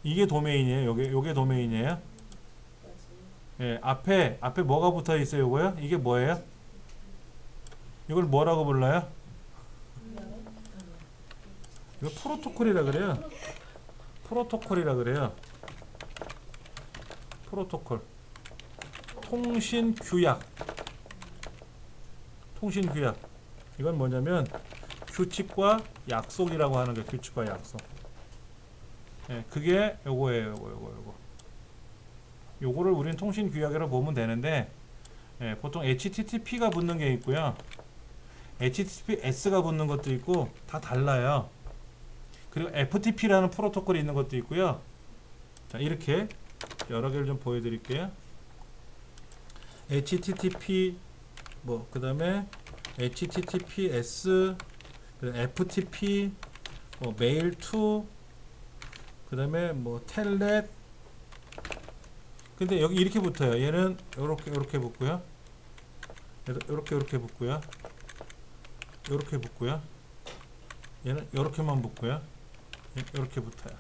이게 도메인이에요. 요게 도메인이에요. 예, 앞에 뭐가 붙어 있어요? 요거요? 이게 뭐예요? 이걸 뭐라고 불러요? 이거 프로토콜이라 그래요. 프로토콜이라 그래요. 프로토콜. 통신규약. 이건 뭐냐면 규칙과 약속이라고 하는 게 규칙과 약속. 예, 그게 요거예요. 요거를 우리는 통신규약이라고 보면 되는데 예, 보통 HTTP가 붙는 게 있고요. HTTPS가 붙는 것도 있고 다 달라요. 그리고 FTP라는 프로토콜이 있는 것도 있고요. 자, 이렇게 여러 개를 좀 보여드릴게요. HTTP 뭐 그다음에 HTTPS, FTP, 뭐 메일 투, 그다음에 뭐 텔넷. 근데 여기 이렇게 붙어요. 얘는 요렇게 붙고요. 요렇게 붙고요. 요렇게 붙고요. 얘는 요렇게만 붙고요. 요렇게 붙어요.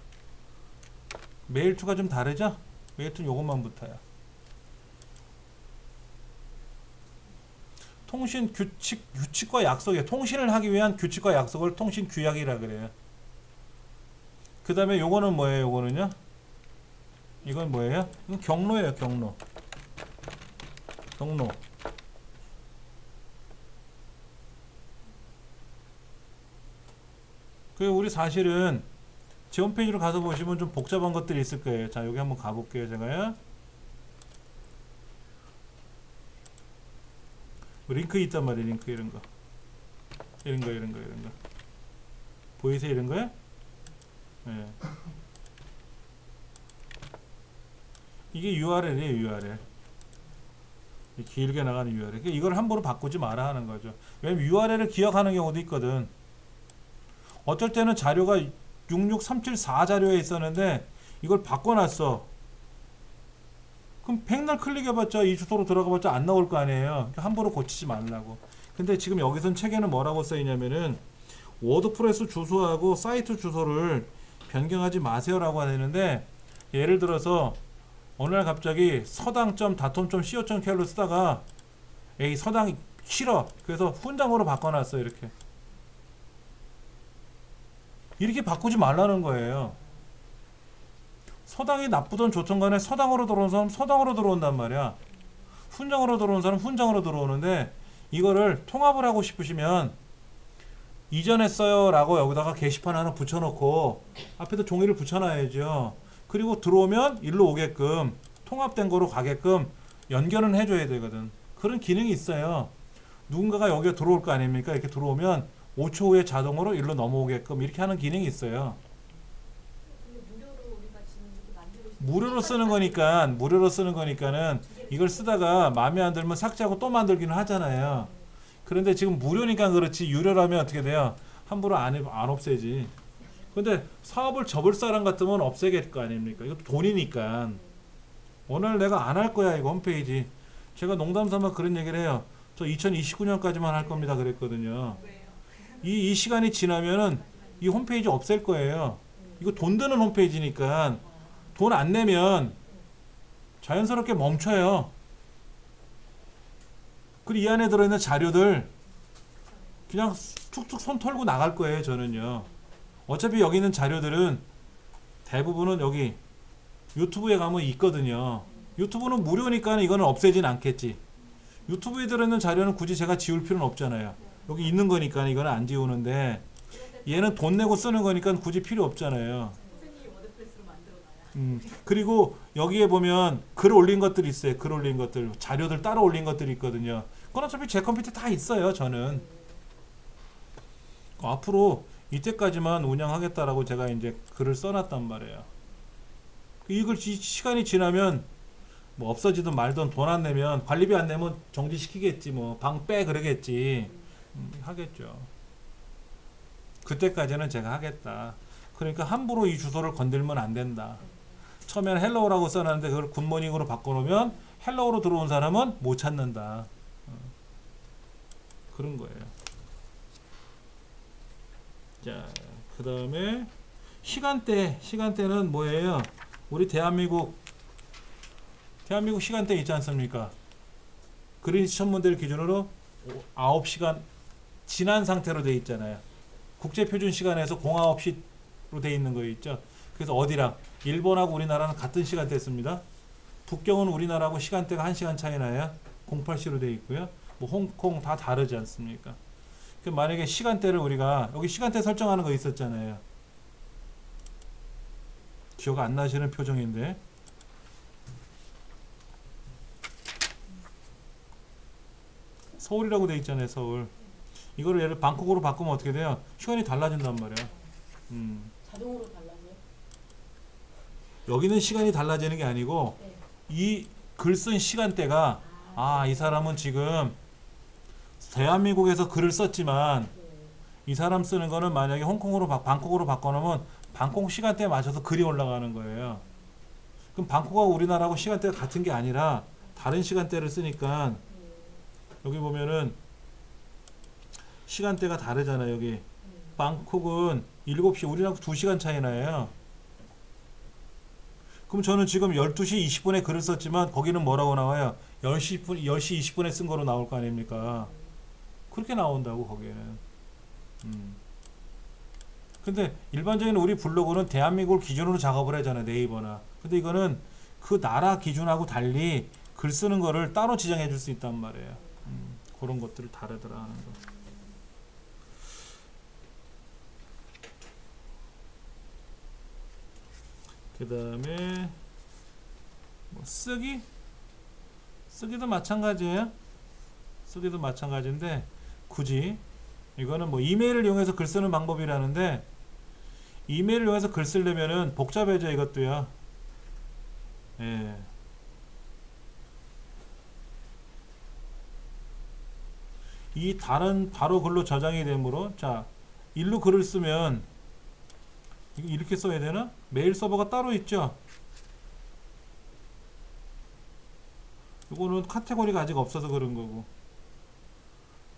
메일 투가 좀 다르죠? 메일 투는 요것만 붙어요. 통신 규칙과 약속이에요. 통신을 하기 위한 규칙과 약속을 통신 규약이라 그래요. 그 다음에 요거는 뭐예요? 요거는요? 이건 뭐예요? 이건 경로예요. 경로. 그 우리 사실은 제 홈페이지로 가서 보시면 좀 복잡한 것들이 있을 거예요. 자, 여기 한번 가볼게요. 제가요. 링크 있단 말이에요. 링크 이런 거. 보이세요? 이런 거요? 네. 이게 URL이에요. URL. 길게 나가는 URL. 이걸 함부로 바꾸지 마라 하는 거죠. 왜냐면 URL을 기억하는 경우도 있거든. 어쩔 때는 자료가 66374 자료에 있었는데 이걸 바꿔놨어. 그럼 백날 클릭해봤자 이 주소로 들어가봤자 안 나올 거 아니에요. 함부로 고치지 말라고. 근데 지금 여기선 책에는 뭐라고 써있냐면은 워드프레스 주소하고 사이트 주소를 변경하지 마세요라고 하는데 예를 들어서 어느 날 갑자기 서당.datom.co.kr로 쓰다가 에이 서당이 싫어. 그래서 훈장으로 바꿔놨어. 이렇게 바꾸지 말라는 거예요. 서당이 나쁘던 좋던 간에 서당으로 들어온 사람 서당으로 들어온단 말이야. 훈장으로 들어온 사람 훈장으로 들어오는데 이거를 통합을 하고 싶으시면 이전 했어요 라고 여기다가 게시판 하나 붙여놓고 앞에도 종이를 붙여놔야죠. 그리고 들어오면 일로 오게끔 통합된 거로 가게끔 연결은 해줘야 되거든. 그런 기능이 있어요. 누군가가 여기에 들어올 거 아닙니까? 이렇게 들어오면 5초 후에 자동으로 일로 넘어오게끔 이렇게 하는 기능이 있어요. 근데 무료로 우리가 지금 이렇게 만들고 있는 무료로 쓰는 거니까는 이걸 쓰다가 마음에 안 들면 삭제하고 또 만들기는 하잖아요. 그런데 지금 무료니까 그렇지 유료라면 어떻게 돼요? 함부로 안 없애지. 근데 사업을 접을 사람 같으면 없애겠 거 아닙니까? 이거 돈이니까. 오늘 내가 안 할 거야 이거 홈페이지. 제가 농담삼아 그런 얘기를 해요. 저 2029년까지만 할 겁니다 그랬거든요. 이 시간이 지나면은 이 홈페이지 없앨 거예요. 이거 돈 드는 홈페이지니까 돈 안 내면 자연스럽게 멈춰요. 그리고 이 안에 들어있는 자료들 그냥 툭툭 손 털고 나갈 거예요 저는요. 어차피 여기 있는 자료들은 대부분은 여기 유튜브에 가면 있거든요. 유튜브는 무료니까 이거는 없애진 않겠지. 유튜브에 들어있는 자료는 굳이 제가 지울 필요는 없잖아요. 여기 있는 거니까 이거는 안 지우는데 얘는 돈 내고 쓰는 거니까 굳이 필요 없잖아요. 선생님이 워드프레스로 만들어놔요. 그리고 여기에 보면 글 올린 것들이 있어요. 글 올린 것들, 자료들 따로 올린 것들이 있거든요. 그건 어차피 제 컴퓨터에 다 있어요. 저는 앞으로 이때까지만 운영하겠다라고 제가 이제 글을 써놨단 말이에요. 이걸 시간이 지나면 뭐 없어지든 말든 돈 안 내면 관리비 안 내면 정지시키겠지 뭐 방 빼 그러겠지. 하겠죠. 그때까지는 제가 하겠다. 그러니까 함부로 이 주소를 건들면 안 된다. 처음에는 헬로우라고 써놨는데 그걸 굿모닝으로 바꿔놓으면 헬로우로 들어온 사람은 못 찾는다. 그런 거예요. 자, 그 다음에 시간대는 뭐예요? 우리 대한민국 시간대 있지 않습니까? 그린치 천문대를 기준으로 9시간 지난 상태로 돼 있잖아요. 국제표준 시간에서 09시로 돼 있는 거 있죠. 그래서 어디랑 일본하고 우리나라는 같은 시간대 씁니다. 북경은 우리나라하고 시간대가 1시간 차이 나요. 08시로 돼 있고요. 뭐 홍콩 다 다르지 않습니까? 만약에 시간대를 우리가 여기 시간대 설정하는 거 있었잖아요. 기억 안 나시는 표정인데 서울이라고 돼 있잖아요. 서울. 이거를 예를 방콕으로 바꾸면 어떻게 돼요? 시간이 달라진단 말이야. 자동으로 달라져요? 여기는 시간이 달라지는 게 아니고 네. 이 글 쓴 시간대가 이 사람은 지금 대한민국에서 글을 썼지만 이 사람 쓰는 거는 만약에 방콕으로 바꿔놓으면 방콕 시간대에 맞춰서 글이 올라가는 거예요. 그럼 방콕하고 우리나라하고 시간대가 같은 게 아니라 다른 시간대를 쓰니까 여기 보면은 시간대가 다르잖아요. 여기 방콕은 7시 우리나라 2시간 차이 나요. 그럼 저는 지금 12시 20분에 글을 썼지만 거기는 뭐라고 나와요? 10시 20분에 쓴 거로 나올 거 아닙니까? 그렇게 나온다고 거기에는. 근데 일반적인 우리 블로그는 대한민국을 기준으로 작업을 하잖아요. 네이버나. 근데 이거는 그 나라 기준하고 달리 글 쓰는 거를 따로 지정해 줄 수 있단 말이에요. 그런 것들을 다르더라 하는 거. 그 다음에 뭐 쓰기도 마찬가지예요. 쓰기도 마찬가지인데 굳이 이거는 뭐 이메일을 이용해서 글 쓰는 방법이라는데 이메일을 이용해서 글 쓰려면은 복잡해져 이것도요. 예. 이 다른 바로 글로 저장이 되므로 자 일로 글을 쓰면 이거 이렇게 써야 되나? 메일 서버가 따로 있죠. 이거는 카테고리가 아직 없어서 그런 거고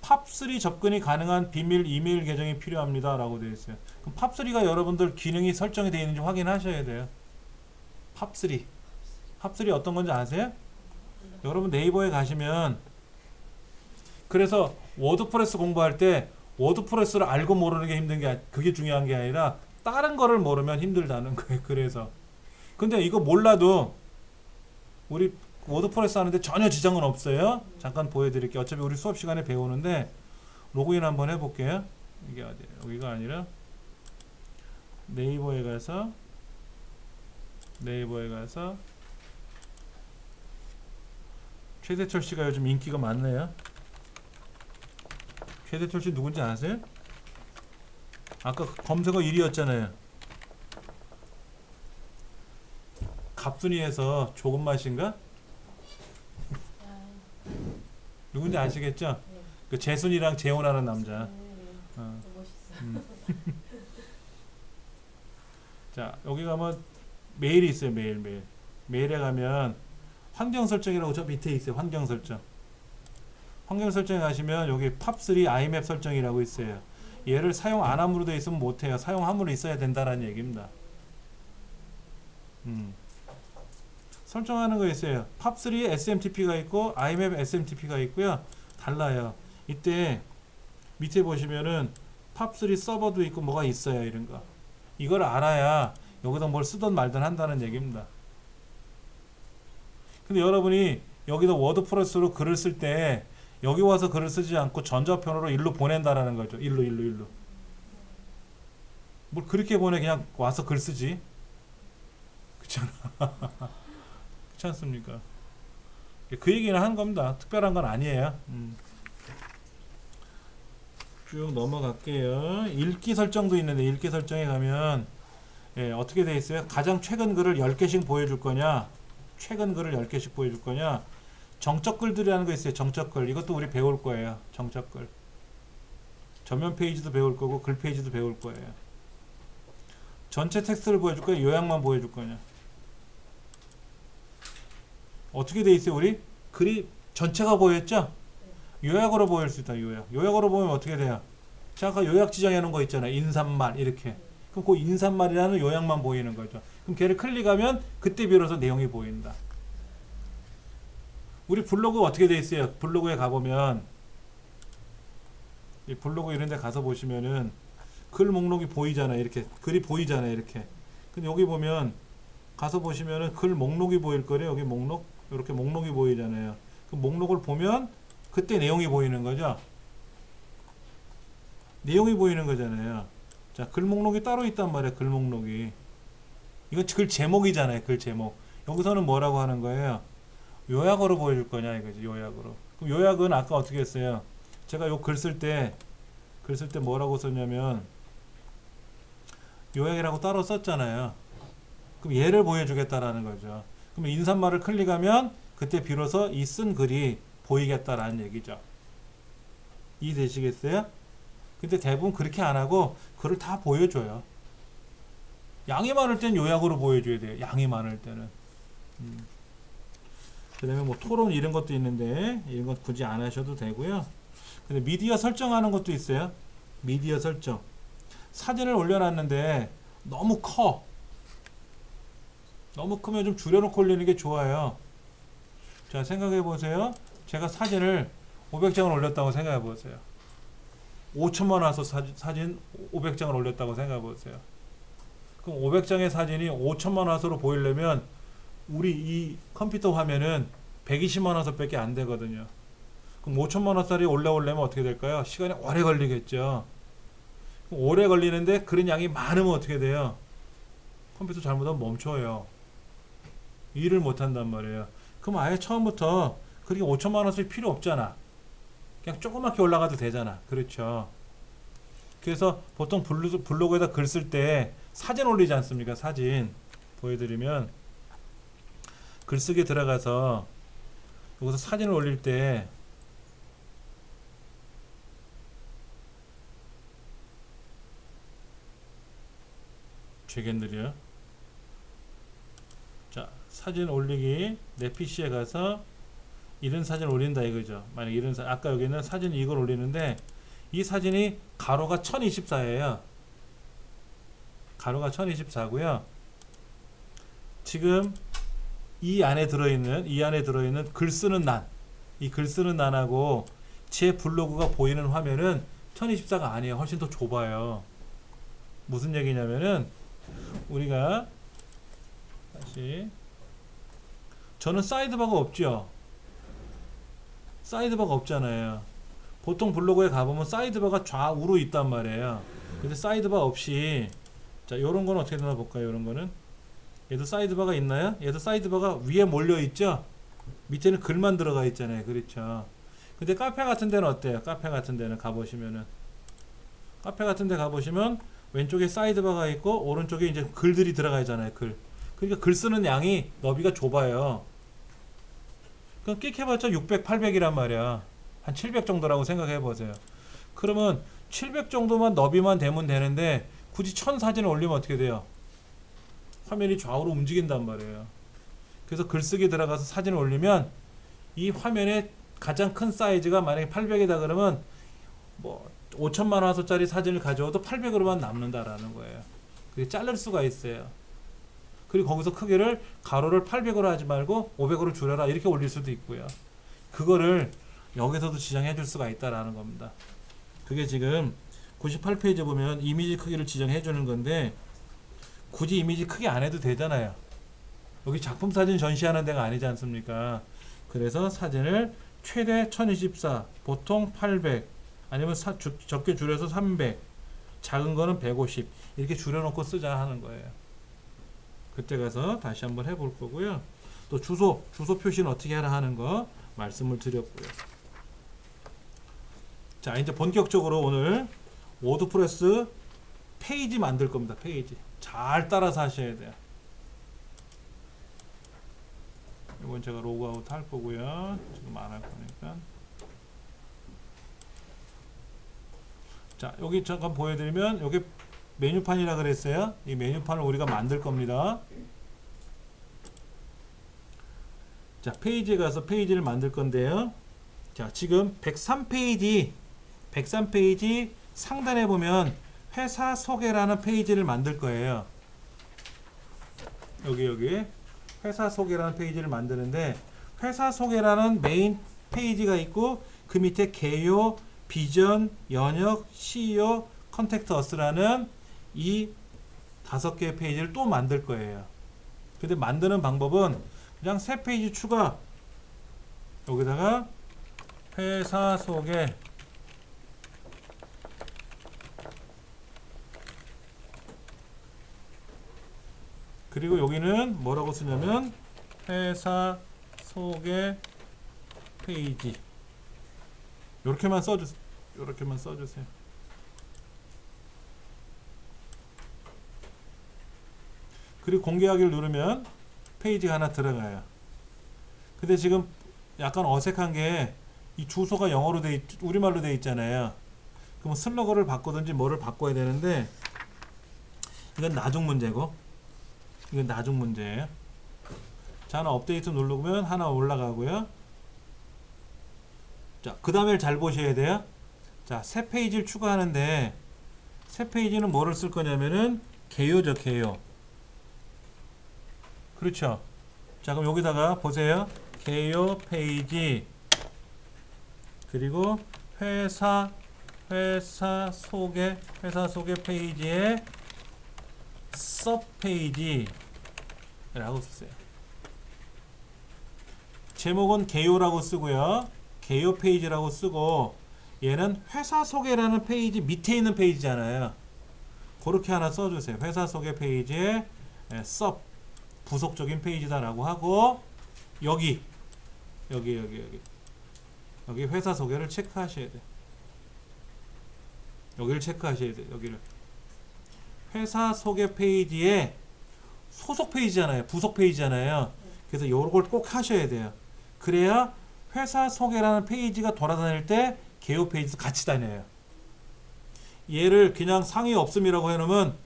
팝3 접근이 가능한 비밀 이메일 계정이 필요합니다 라고 되어 있어요. 그럼 팝3가 여러분들 기능이 설정이 되어 있는지 확인하셔야 돼요. 팝3 어떤 건지 아세요? 여러분 네이버에 가시면 그래서 워드프레스 공부할 때 워드프레스를 알고 모르는 게 힘든 게 그게 중요한 게 아니라 다른 거를 모르면 힘들다는 거예요. 그래서 근데 이거 몰라도 우리 워드프레스 하는데 전혀 지장은 없어요. 잠깐 보여드릴게요. 어차피 우리 수업 시간에 배우는데 로그인 한번 해볼게요. 이게 어디예요? 여기가 아니라 네이버에 가서 최대철 씨가 요즘 인기가 많네요. 최대철 씨 누군지 아세요? 아까 검색어 1위였잖아요. 갑순이에서 조금 맛인가? 아, 누군지 아시겠죠? 네. 그 재순이랑 재혼하는 남자. 네. 어. 멋있어. 자, 여기 가면 메일이 있어요. 메일에 가면 환경 설정이라고 저 밑에 있어요. 환경 설정. 환경 설정에 가시면 여기 팝3 IMAP 설정이라고 있어요. 얘를 사용 안 함으로 되어 있으면 못해요. 사용함으로 있어야 된다라는 얘기입니다. 설정하는 거 있어요. 팝3 SMTP가 있고 IMAP SMTP가 있고요. 달라요. 이때 밑에 보시면은 팝3 서버도 있고 뭐가 있어요. 이런 거. 이걸 알아야 여기다 뭘 쓰든 말든 한다는 얘기입니다. 근데 여러분이 여기다 워드프레스로 글을 쓸 때 여기 와서 글을 쓰지 않고 전자편으로 일로 보낸다라는 거죠. 일로. 뭘 그렇게 보내 그냥 와서 글 쓰지. 그렇잖아. 그렇지 않습니까? 그 얘기는 한 겁니다. 특별한 건 아니에요. 쭉 넘어갈게요. 읽기 설정도 있는데 읽기 설정에 가면 어떻게 돼 있어요? 가장 최근 글을 10개씩 보여줄 거냐, 최근 글을 10개씩 보여줄 거냐, 정적 글들이라는 거 있어요. 정적 글. 이것도 우리 배울 거예요. 정적 글. 전면 페이지도 배울 거고 글 페이지도 배울 거예요. 전체 텍스트를 보여줄 거냐, 요약만 보여줄 거냐. 어떻게 돼 있어요? 우리 글이 전체가 보였죠? 요약으로 보일 수 있다. 요약으로 보면 어떻게 돼요? 자, 아까 요약 지정해 놓은 거 있잖아요. 인사말 이렇게. 그럼 그 인사말이라는 요약만 보이는 거죠. 그럼 걔를 클릭하면 그때 비로소 내용이 보인다. 우리 블로그 어떻게 돼 있어요? 블로그에 가보면 이 블로그 이런 데 가서 보시면은 글 목록이 보이잖아요. 이렇게 글이 보이잖아요. 이렇게. 근데 여기 보면 가서 보시면은 글 목록이 보일 거래요. 여기 목록 이렇게 목록이 보이잖아요. 그 목록을 보면 그때 내용이 보이는 거죠. 내용이 보이는 거잖아요. 자, 글 목록이 따로 있단 말이에요. 글 목록이. 이건 글 제목이잖아요. 글 제목. 여기서는 뭐라고 하는 거예요? 요약으로 보여줄 거냐 이거지. 요약으로. 그럼 요약은 아까 어떻게 했어요? 제가 요 글 쓸 때 뭐라고 썼냐면 요약이라고 따로 썼잖아요. 그럼 얘를 보여주겠다라는 거죠. 그럼 인사말을 클릭하면 그때 비로소 이 쓴 글이 보이겠다라는 얘기죠. 이해되시겠어요? 근데 대부분 그렇게 안 하고 글을 다 보여줘요. 양이 많을 땐 요약으로 보여줘야 돼요. 양이 많을 때는. 그 다음에 뭐 토론 이런 것도 있는데 이런 것 굳이 안 하셔도 되고요. 근데 미디어 설정하는 것도 있어요. 미디어 설정. 사진을 올려놨는데 너무 커. 너무 크면 좀 줄여놓고 올리는 게 좋아요. 자, 생각해 보세요. 제가 사진을 500장을 올렸다고 생각해 보세요. 5천만 와서 사진 500장을 올렸다고 생각해 보세요. 그럼 500장의 사진이 5천만 화소로 보이려면 우리 이 컴퓨터 화면은 120만 화소밖에 안 되거든요. 그럼 5천만 화소리 올라오려면 어떻게 될까요? 시간이 오래 걸리겠죠. 그럼 오래 걸리는데 그런 양이 많으면 어떻게 돼요? 컴퓨터 잘못하면 멈춰요. 일을 못 한단 말이에요. 그럼 아예 처음부터 그렇게 5천만 화소리 필요 없잖아. 그냥 조그맣게 올라가도 되잖아. 그렇죠. 그래서 보통 블로그에다 글 쓸 때 사진 올리지 않습니까? 사진 보여드리면 글쓰기 들어가서 여기서 사진을 올릴 때 죄견들이요. 자, 사진 올리기 내 PC에 가서 이런 사진 올린다 이거죠. 만약 이런 아까 여기는 사진 이걸 올리는데 이 사진이 가로가 1024예요. 가로가 1024고요. 지금 이 안에 들어있는 글 쓰는 난, 이 글 쓰는 난하고 제 블로그가 보이는 화면은 1024가 아니에요. 훨씬 더 좁아요. 무슨 얘기냐면은 우리가 다시 저는 사이드바가 없죠. 사이드바가 없잖아요. 보통 블로그에 가보면 사이드바가 좌우로 있단 말이에요. 근데 사이드바 없이, 자, 요런 건 어떻게 되나 볼까요? 요런 거는 얘도 사이드바가 있나요? 얘도 사이드바가 위에 몰려 있죠. 밑에는 글만 들어가 있잖아요. 그렇죠. 근데 카페 같은 데는 어때요? 카페 같은 데는 가보시면은, 카페 같은 데 가보시면 왼쪽에 사이드바가 있고 오른쪽에 이제 글들이 들어가 있잖아요. 글. 그러니까 글 쓰는 양이 너비가 좁아요. 그럼 끽 해봤자 600, 800이란 말이야. 한 700 정도라고 생각해 보세요. 그러면 700 정도만 너비만 되면 되는데 굳이 1000 사진을 올리면 어떻게 돼요? 화면이 좌우로 움직인단 말이에요. 그래서 글쓰기 들어가서 사진을 올리면 이 화면의 가장 큰 사이즈가 만약에 800이다 그러면 뭐 5천만 화소짜리 사진을 가져와도 800으로만 남는다라는 거예요. 그게 자를 수가 있어요. 그리고 거기서 크기를 가로를 800으로 하지 말고 500으로 줄여라 이렇게 올릴 수도 있고요. 그거를 여기서도 지정해 줄 수가 있다라는 겁니다. 그게 지금 98페이지 보면 이미지 크기를 지정해 주는 건데 굳이 이미지 크게 안 해도 되잖아요. 여기 작품 사진 전시하는 데가 아니지 않습니까? 그래서 사진을 최대 1024, 보통 800, 아니면 적게 줄여서 300, 작은 거는 150 이렇게 줄여놓고 쓰자 하는 거예요. 그때 가서 다시 한번 해볼 거고요. 또 주소 표시는 어떻게 하라 하는 거 말씀을 드렸고요. 자, 이제 본격적으로 오늘 워드프레스 페이지 만들 겁니다. 페이지 잘 따라서 하셔야 돼요. 이건 제가 로그아웃 할 거고요. 지금 안 할 거니까. 자, 여기 잠깐 보여드리면 여기 메뉴판이라 그랬어요. 이 메뉴판을 우리가 만들 겁니다. 자, 페이지에 가서 페이지를 만들 건데요. 자, 지금 103페이지 상단에 보면 회사 소개라는 페이지를 만들 거예요. 여기 회사 소개라는 페이지를 만드는데 회사 소개라는 메인 페이지가 있고 그 밑에 개요, 비전, 연역, CEO, 컨택트 어스라는 이 5개의 페이지를 또 만들 거예요. 근데 만드는 방법은 그냥 새 페이지 추가, 여기다가 회사 소개, 그리고 여기는 뭐라고 쓰냐면 회사 소개 페이지 요렇게만 써주세요. 그리고 공개하기를 누르면 페이지가 하나 들어가요. 근데 지금 약간 어색한 게 이 주소가 영어로 우리말로 돼 있잖아요. 그럼 슬러거를 바꾸든지 뭐를 바꿔야 되는데 이건 나중 문제고 이건 나중 문제예요. 자, 하나 업데이트 누르면 하나 올라가고요. 자, 그 다음에 잘 보셔야 돼요. 자, 새 페이지를 추가하는데 새 페이지는 뭐를 쓸 거냐면은 개요죠, 개요. 그렇죠. 자, 그럼 여기다가 보세요. 개요 페이지 그리고 회사 소개 페이지에 서브 페이지 라고 쓰세요. 제목은 개요라고 쓰고요. 개요 페이지라고 쓰고 얘는 회사 소개라는 페이지 밑에 있는 페이지잖아요. 그렇게 하나 써주세요. 회사 소개 페이지에 서브 부속적인 페이지다라고 하고 여기 회사 소개를 체크하셔야 돼요. 여기를 체크하셔야 돼요. 여기를 회사 소개 페이지에 소속 페이지잖아요. 부속 페이지잖아요. 그래서 요걸 꼭 하셔야 돼요. 그래야 회사 소개라는 페이지가 돌아다닐 때 개요 페이지도 같이 다녀요. 얘를 그냥 상위 없음이라고 해놓으면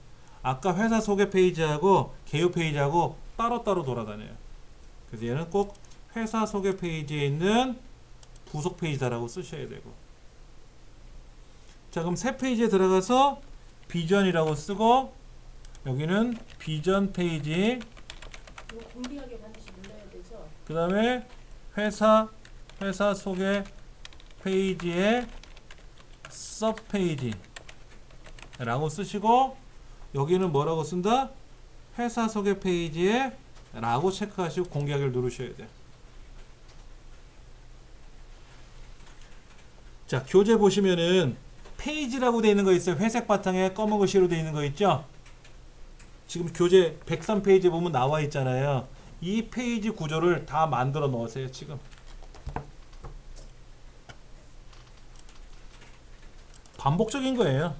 아까 회사 소개 페이지하고 개요 페이지하고 따로따로 돌아다녀요. 그래서 얘는 꼭 회사 소개 페이지에 있는 부속 페이지다라고 쓰셔야 되고. 자, 그럼 새 페이지에 들어가서 비전이라고 쓰고 여기는 비전 페이지 이거 공개하게 반드시 눌러야 되죠? 그 다음에 회사 소개 페이지에 서브 페이지 라고 쓰시고 여기는 뭐라고 쓴다? 회사 소개 페이지에 라고 체크하시고 공개하기를 누르셔야 돼요. 자, 교재 보시면은 페이지라고 되어 있는 거 있어요. 회색 바탕에 검은 글씨로 되어 있는 거 있죠? 지금 교재 103페이지 보면 나와 있잖아요. 이 페이지 구조를 다 만들어 넣으세요, 지금. 반복적인 거예요.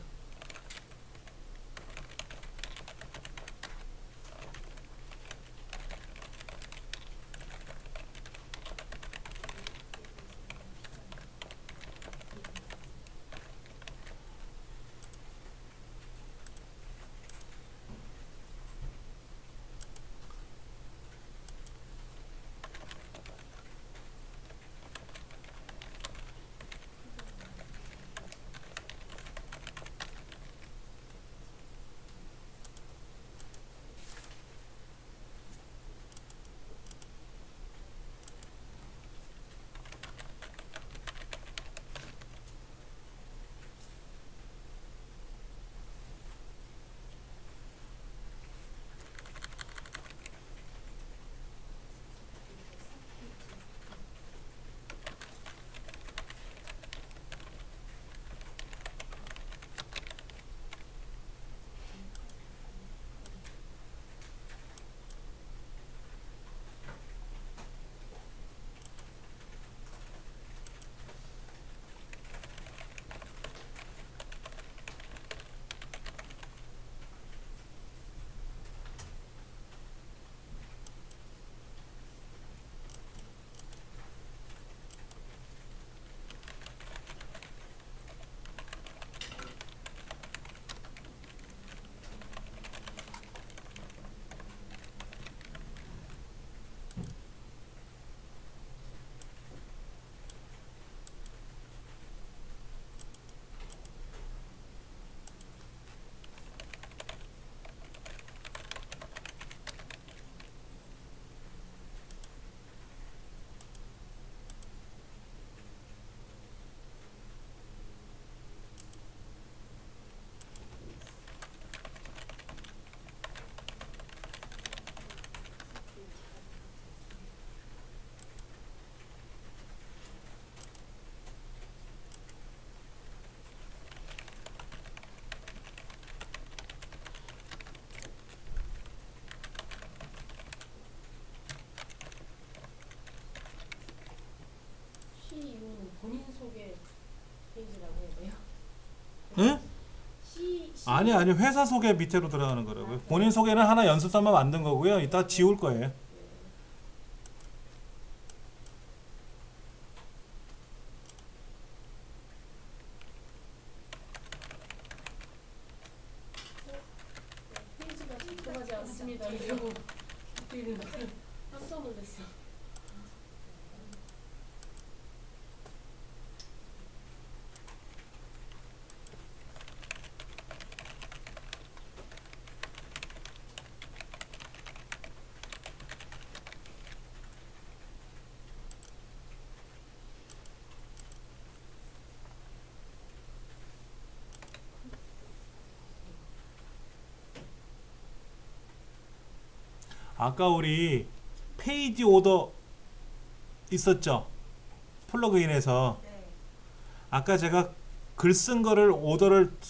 C2는 본인 소개 페이지라고 해야 돼요? 응? C 아니 회사 소개 밑으로 들어가는 거라고요. 본인 소개는 하나 연습삼아 만든 거고요. 이따 지울 거예요. 페이지가 작동하지 않습니다. 이러고 우리는 깜짝 놀랐어. 아까 우리 페이지 오더 있었죠? 플러그인에서 아까 제가 글 쓴 거를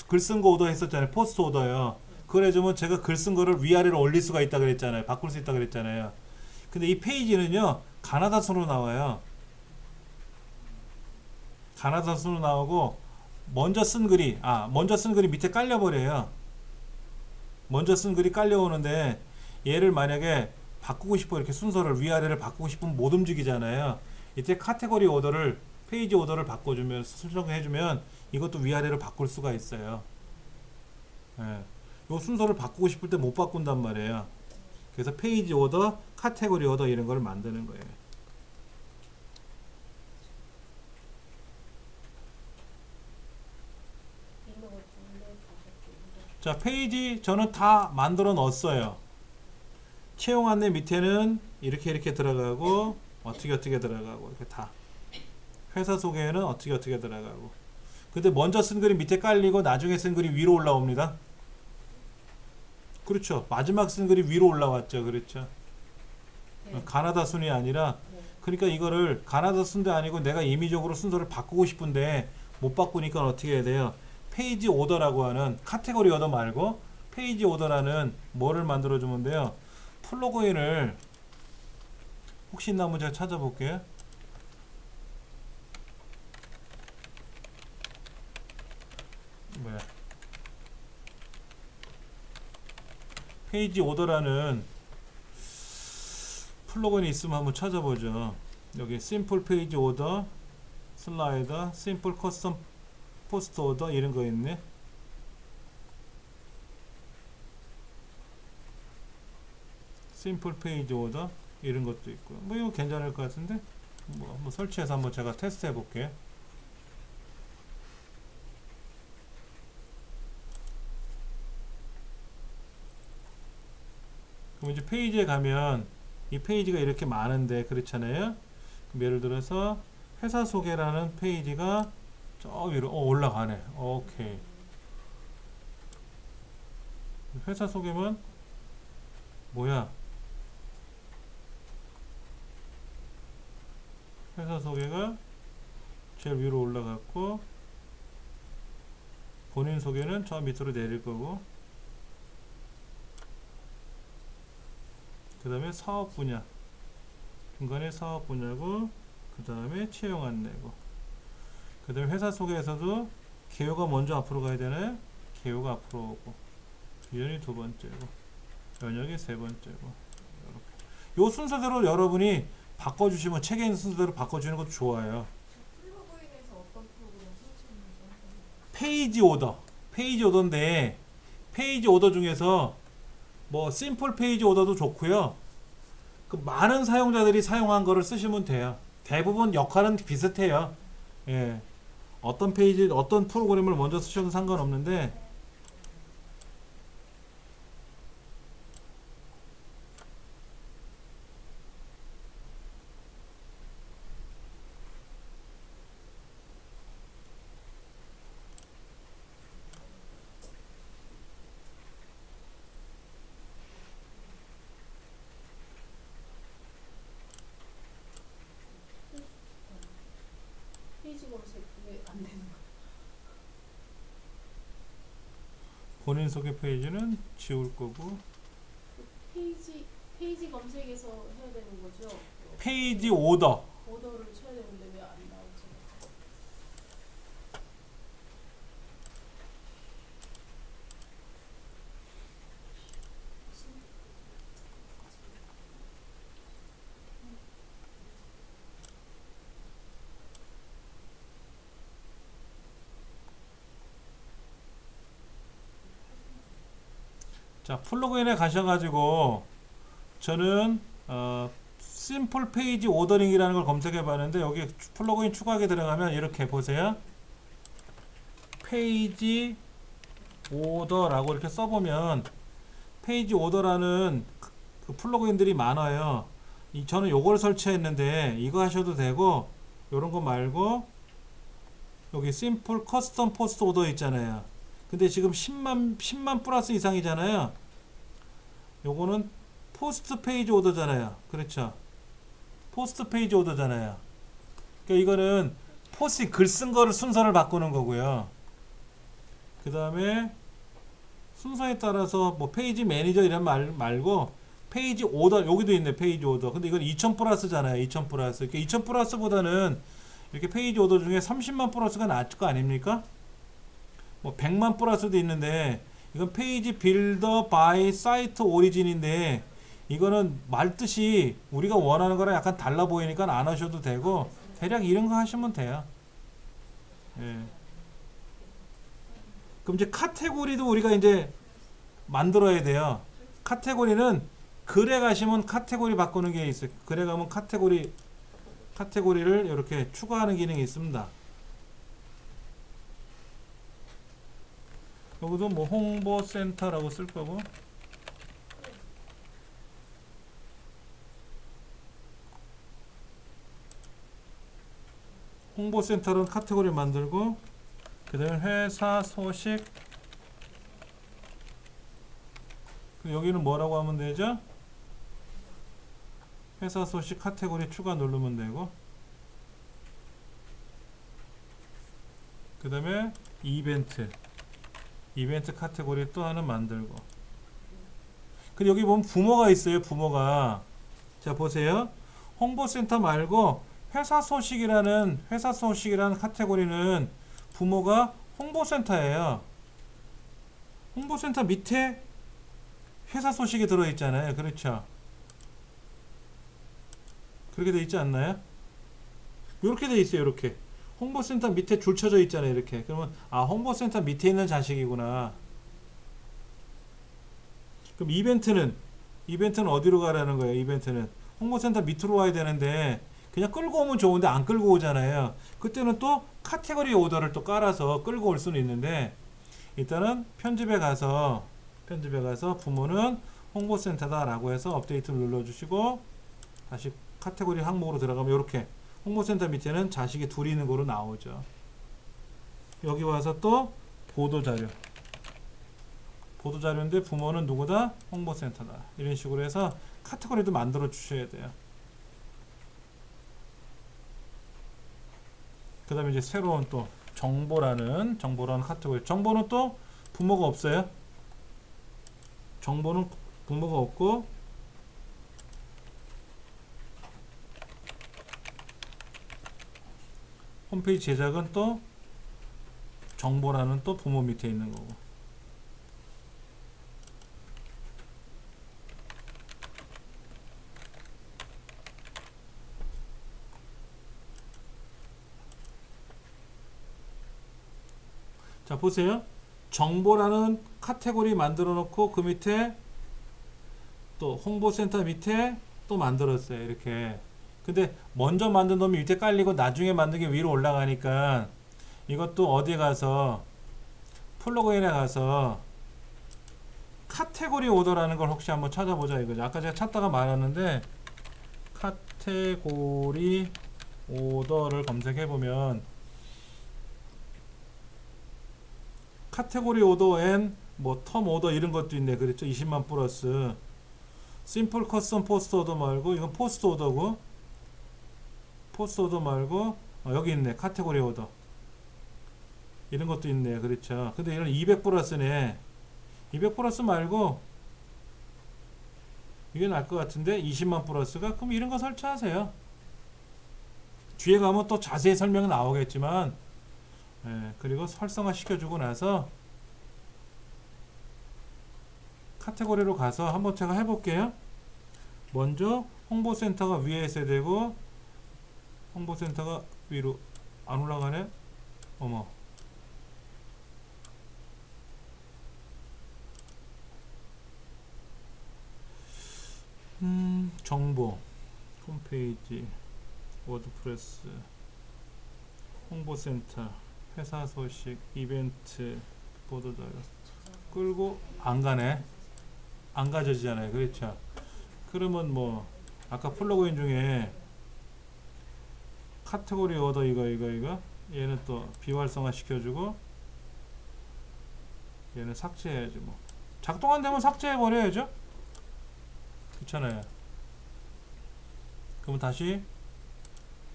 글 쓴 거 오더 했었잖아요. 포스트 오더요. 그걸 해주면 제가 글 쓴 거를 위아래로 올릴 수가 있다 그랬잖아요. 바꿀 수 있다 그랬잖아요. 근데 이 페이지는요, 가나다 순으로 나와요. 가나다 순으로 나오고 먼저 쓴 글이 밑에 깔려버려요. 먼저 쓴 글이 깔려오는데 얘를 만약에 바꾸고 싶어, 이렇게 순서를 위아래를 바꾸고 싶으면 못 움직이잖아요. 이때 카테고리 오더를, 페이지 오더를 바꿔주면, 설정해주면 이것도 위아래를 바꿀 수가 있어요. 예. 요 순서를 바꾸고 싶을 때 못 바꾼단 말이에요. 그래서 페이지 오더, 카테고리 오더 이런 걸 만드는 거예요. 자, 페이지 저는 다 만들어 넣었어요. 채용 안내 밑에는 이렇게 들어가고 어떻게 들어가고 이렇게 다. 회사 소개에는 어떻게 들어가고. 근데 먼저 쓴 글이 밑에 깔리고 나중에 쓴 글이 위로 올라옵니다. 그렇죠. 마지막 쓴 글이 위로 올라왔죠. 그렇죠. 네. 가나다 순이 아니라 네. 그러니까 이거를 가나다 순도 아니고 내가 임의적으로 순서를 바꾸고 싶은데 못 바꾸니까 어떻게 해야 돼요? 페이지 오더라고 하는 카테고리 오더 말고 페이지 오더라는 뭐를 만들어 주면 돼요? 플러그인을 혹시 있나 한번 제가 찾아볼게요. 뭐야? 페이지 오더라는 플러그인이 있으면 한번 찾아보죠. 여기 심플 페이지 오더, 슬라이더, 심플 커스텀 포스트 오더 이런 거 있네. 심플 페이지 오더 이런 것도 있고 뭐 이거 괜찮을 것 같은데 뭐 한번 설치해서 한번 제가 테스트 해볼게요. 그럼 이제 페이지에 가면 이 페이지가 이렇게 많은데 그렇잖아요. 그럼 예를 들어서 회사 소개라는 페이지가 저 위로 올라가네. 오케이. 회사 소개면 뭐야? 회사 소개가 제일 위로 올라갔고 본인 소개는 저 밑으로 내릴 거고 그 다음에 사업 분야 중간에 사업 분야고 그 다음에 채용 안내고 그 다음에 회사 소개에서도 개요가 먼저 앞으로 가야 되나요? 개요가 앞으로 오고 유연이 두 번째고 연역이 세 번째고 이렇게 요 순서대로 여러분이 바꿔주시면 책에 있는 순서대로 바꿔주는 것도 좋아요. 플러그인에서 어떤 프로그램 설치했는지 한번. 페이지 오더인데 페이지 오더 중에서 뭐 심플 페이지 오더도 좋고요. 그 많은 사용자들이 사용한 거를 쓰시면 돼요. 대부분 역할은 비슷해요. 예. 어떤 페이지 어떤 프로그램을 먼저 쓰셔도 상관없는데 페이지 검색 왜 안 되는 거야? 본인 소개 페이지는 지울 거고 페이지 검색에서 해야 되는 거죠? 페이지 오더 오더를 쳐야 되는데 왜 안 나오지? 자 플러그인에 가셔가지고 저는 심플 페이지 오더링이라는 걸 검색해 봤는데 여기 플러그인 추가하게 들어가면 이렇게 보세요. 페이지 오더라고 이렇게 써보면 페이지 오더라는 그 플러그인들이 많아요. 저는 요걸 설치했는데 이거 하셔도 되고 요런 거 말고 여기 심플 커스텀 포스트 오더 있잖아요. 근데 지금 10만 플러스 이상이잖아요. 요거는 포스트 페이지 오더잖아요. 그렇죠? 포스트 페이지 오더잖아요. 그러니까 이거는 포스트 글 쓴 거를 순서를 바꾸는 거고요. 그 다음에 순서에 따라서 뭐 페이지 매니저 이런 말 말고 페이지 오더 여기도 있네. 페이지 오더. 근데 이건 2000 플러스잖아요. 2000 플러스. 그러니까 2000 플러스보다는 이렇게 페이지 오더 중에 30만 플러스가 나을 거 아닙니까? 뭐 100만 플러스도 있는데 이건 페이지 빌더 바이 사이트 오리진인데 이거는 말뜻이 우리가 원하는 거랑 약간 달라 보이니까 안 하셔도 되고 대략 이런 거 하시면 돼요. 예. 그럼 이제 카테고리도 우리가 이제 만들어야 돼요. 카테고리는 글에 가시면 카테고리 바꾸는 게 있어요. 글에 가면 카테고리를 이렇게 추가하는 기능이 있습니다. 여기도 뭐 홍보센터라고 쓸 거고 홍보센터는 카테고리 만들고 그 다음에 회사 소식 여기는 뭐라고 하면 되죠? 회사 소식 카테고리 추가 누르면 되고, 그 다음에 이벤트 카테고리 또 하나 만들고. 근데 여기 보면 부모가 있어요. 부모가. 자 보세요. 홍보센터 말고 회사 소식이라는 카테고리는 부모가 홍보센터예요. 홍보센터 밑에 회사 소식이 들어있잖아요. 그렇죠? 그렇게 돼 있지 않나요? 이렇게 돼 있어요. 이렇게 홍보센터 밑에 줄 쳐져 있잖아요. 이렇게. 그러면 아, 홍보센터 밑에 있는 자식이구나. 그럼 이벤트는 어디로 가라는 거예요? 이벤트는 홍보센터 밑으로 와야 되는데 그냥 끌고 오면 좋은데 안 끌고 오잖아요. 그때는 또 카테고리 오더를 또 깔아서 끌고 올 수는 있는데, 일단은 편집에 가서 부모는 홍보센터다 라고 해서 업데이트를 눌러주시고, 다시 카테고리 항목으로 들어가면 이렇게 홍보센터 밑에는 자식이 둘이 있는 거로 나오죠. 여기 와서 또 보도자료인데 부모는 누구다? 홍보센터다. 이런 식으로 해서 카테고리도 만들어 주셔야 돼요. 그 다음에 이제 새로운 또 정보라는 카테고리. 정보는 또 부모가 없어요. 정보는 부모가 없고, 홈페이지 제작은 또 정보라는 또 부모 밑에 있는 거고. 자 보세요. 정보라는 카테고리 만들어 놓고 그 밑에 또 홍보센터 밑에 또 만들었어요. 이렇게. 근데 먼저 만든 놈이 밑에 깔리고 나중에 만든 게 위로 올라가니까 이것도 어디에 가서 플러그인에 가서 카테고리 오더라는 걸 혹시 한번 찾아보자 이거죠. 아까 제가 찾다가 말았는데 카테고리 오더를 검색해 보면 카테고리 오더 앤 뭐 텀 오더 이런 것도 있네. 그랬죠. 20만 플러스 심플 커스텀 포스트 오더 말고 이건 포스트 오더고, 포스트 오더 말고 여기 있네. 카테고리 오더 이런 것도 있네. 그렇죠. 근데 이런 200 플러스네. 200 플러스 말고 이게 나을 것 같은데 20만 플러스가. 그럼 이런 거 설치하세요. 뒤에 가면 또 자세히 설명이 나오겠지만, 예, 그리고 활성화 시켜주고 나서 카테고리로 가서 한번 제가 해볼게요. 먼저 홍보센터가 위에 있어야 되고, 홍보센터가 위로 안 올라가네. 어머. 정보, 홈페이지, 워드프레스, 홍보센터, 회사 소식, 이벤트, 보도자료 끌고 안 가네. 안 가져지잖아요. 그렇죠. 그러면 뭐 아까 플러그인 중에 카테고리 오더 이거 얘는 또 비활성화 시켜주고, 얘는 삭제해야지. 뭐 작동 안 되면 삭제해 버려야죠. 그렇잖아요. 그러면 다시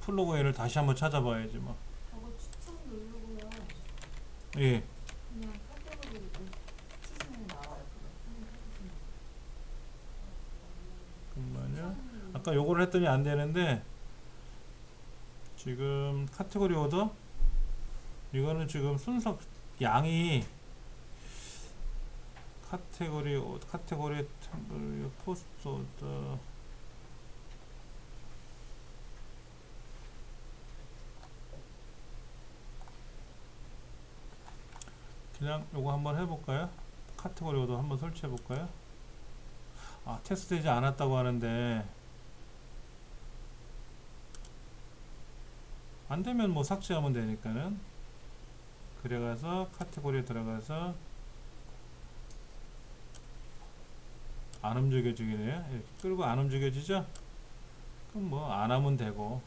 플러그인을 다시 한번 찾아봐야지 뭐. 저거 추천 누르고요. 예. 그냥 카테고리 치시면 나와요. 잠깐만요. 아까 요거를 했더니 안 되는데, 지금 카테고리 오더 이거는 지금 순서 양이 카테고리 템블 포스트 오더 그냥 요거 한번 해볼까요? 카테고리 오더 한번 설치해볼까요? 아, 테스트 되지 않았다고 하는데, 안되면 뭐 삭제하면 되니까는. 그래가서 카테고리에 들어가서 안 움직여지네요. 이렇게 끌고 안 움직여지죠? 그럼 뭐 안 하면 되고.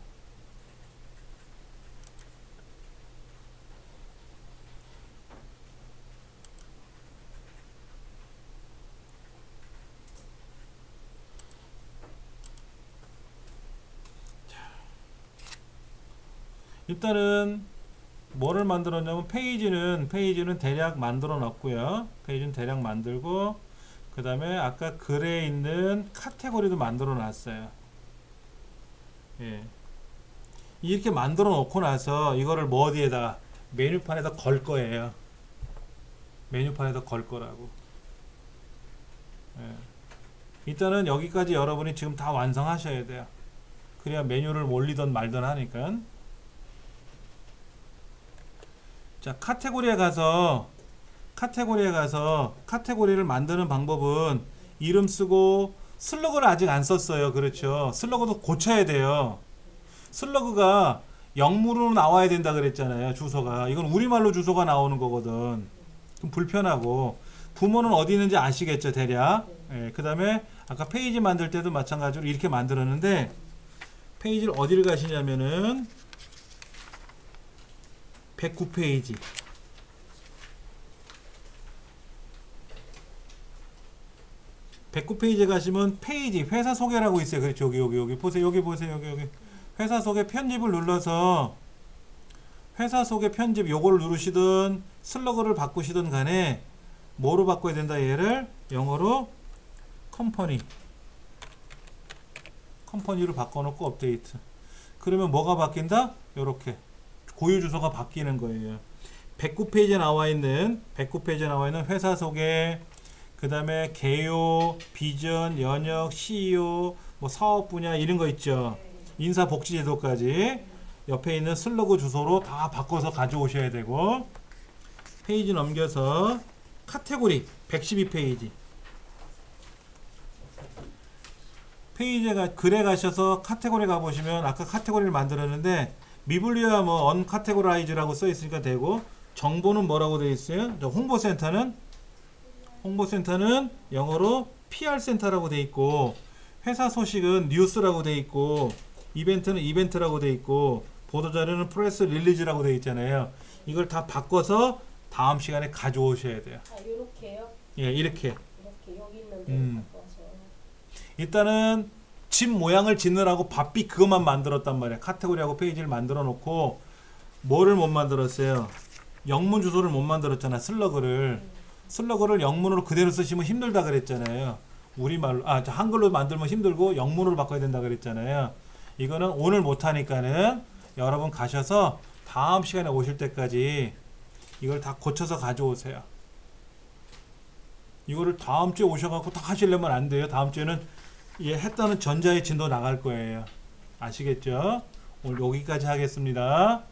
일단은 뭐를 만들었냐면 페이지는 대략 만들어 놨고요. 페이지는 대략 만들고 그 다음에 아까 글에 있는 카테고리도 만들어 놨어요. 예. 이렇게 만들어 놓고 나서 이거를 뭐 어디에다가 메뉴판에다 걸 거예요. 메뉴판에다 걸 거라고. 예. 일단은 여기까지 여러분이 지금 다 완성하셔야 돼요. 그래야 메뉴를 올리던 말던 하니까. 자, 카테고리에 가서 카테고리를 만드는 방법은 이름 쓰고 슬러그를 아직 안 썼어요. 그렇죠. 슬러그도 고쳐야 돼요. 슬러그가 영문으로 나와야 된다 그랬잖아요. 주소가. 이건 우리말로 주소가 나오는 거거든. 좀 불편하고. 부모는 어디 있는지 아시겠죠, 대략. 예, 그 다음에 아까 페이지 만들 때도 마찬가지로 이렇게 만들었는데 페이지를 어디를 가시냐면은 109페이지. 109페이지에 가시면 페이지 회사 소개라고 있어요. 그렇죠. 여기 보세요. 여기 보세요. 여기 회사 소개 편집을 눌러서 회사 소개 편집 요거를 누르시든 슬러그를 바꾸시든 간에 뭐로 바꿔야 된다. 얘를 영어로 컴퍼니로 바꿔놓고 업데이트. 그러면 뭐가 바뀐다? 요렇게 고유 주소가 바뀌는 거예요. 109페이지에 나와 있는 회사 소개, 그 다음에 개요, 비전, 연역, CEO, 뭐 사업 분야 이런 거 있죠. 인사복지제도까지 옆에 있는 슬러그 주소로 다 바꿔서 가져오셔야 되고, 페이지 넘겨서 카테고리 112페이지 페이지에 글에 가셔서 카테고리 가보시면 아까 카테고리를 만들었는데 미블리아 뭐 언카테고라이즈라고 써 있으니까 되고, 정보는 뭐라고 되어 있어요? 홍보센터는 영어로 PR센터라고 되어 있고, 회사 소식은 뉴스라고 되어 있고, 이벤트는 이벤트라고 되어 있고, 보도자료는 프레스 릴리즈라고 되어 있잖아요. 이걸 다 바꿔서 다음 시간에 가져오셔야 돼요. 아, 요렇게요? 예, 이렇게. 이렇게 여기 있는 데 바꿔서. 일단은 집 모양을 짓느라고 바삐 그것만 만들었단 말이야. 카테고리하고 페이지를 만들어 놓고 뭐를 못 만들었어요? 영문 주소를 못 만들었잖아. 슬러그를 영문으로 그대로 쓰시면 힘들다 그랬잖아요. 우리말로 한글로 만들면 힘들고 영문으로 바꿔야 된다 그랬잖아요. 이거는 오늘 못 하니까는 여러분 가셔서 다음 시간에 오실 때까지 이걸 다 고쳐서 가져오세요. 이거를 다음 주에 오셔갖고 다 하시려면 안 돼요. 다음 주에는 했다는 전자의 진도 나갈 거예요. 아시겠죠? 오늘 여기까지 하겠습니다.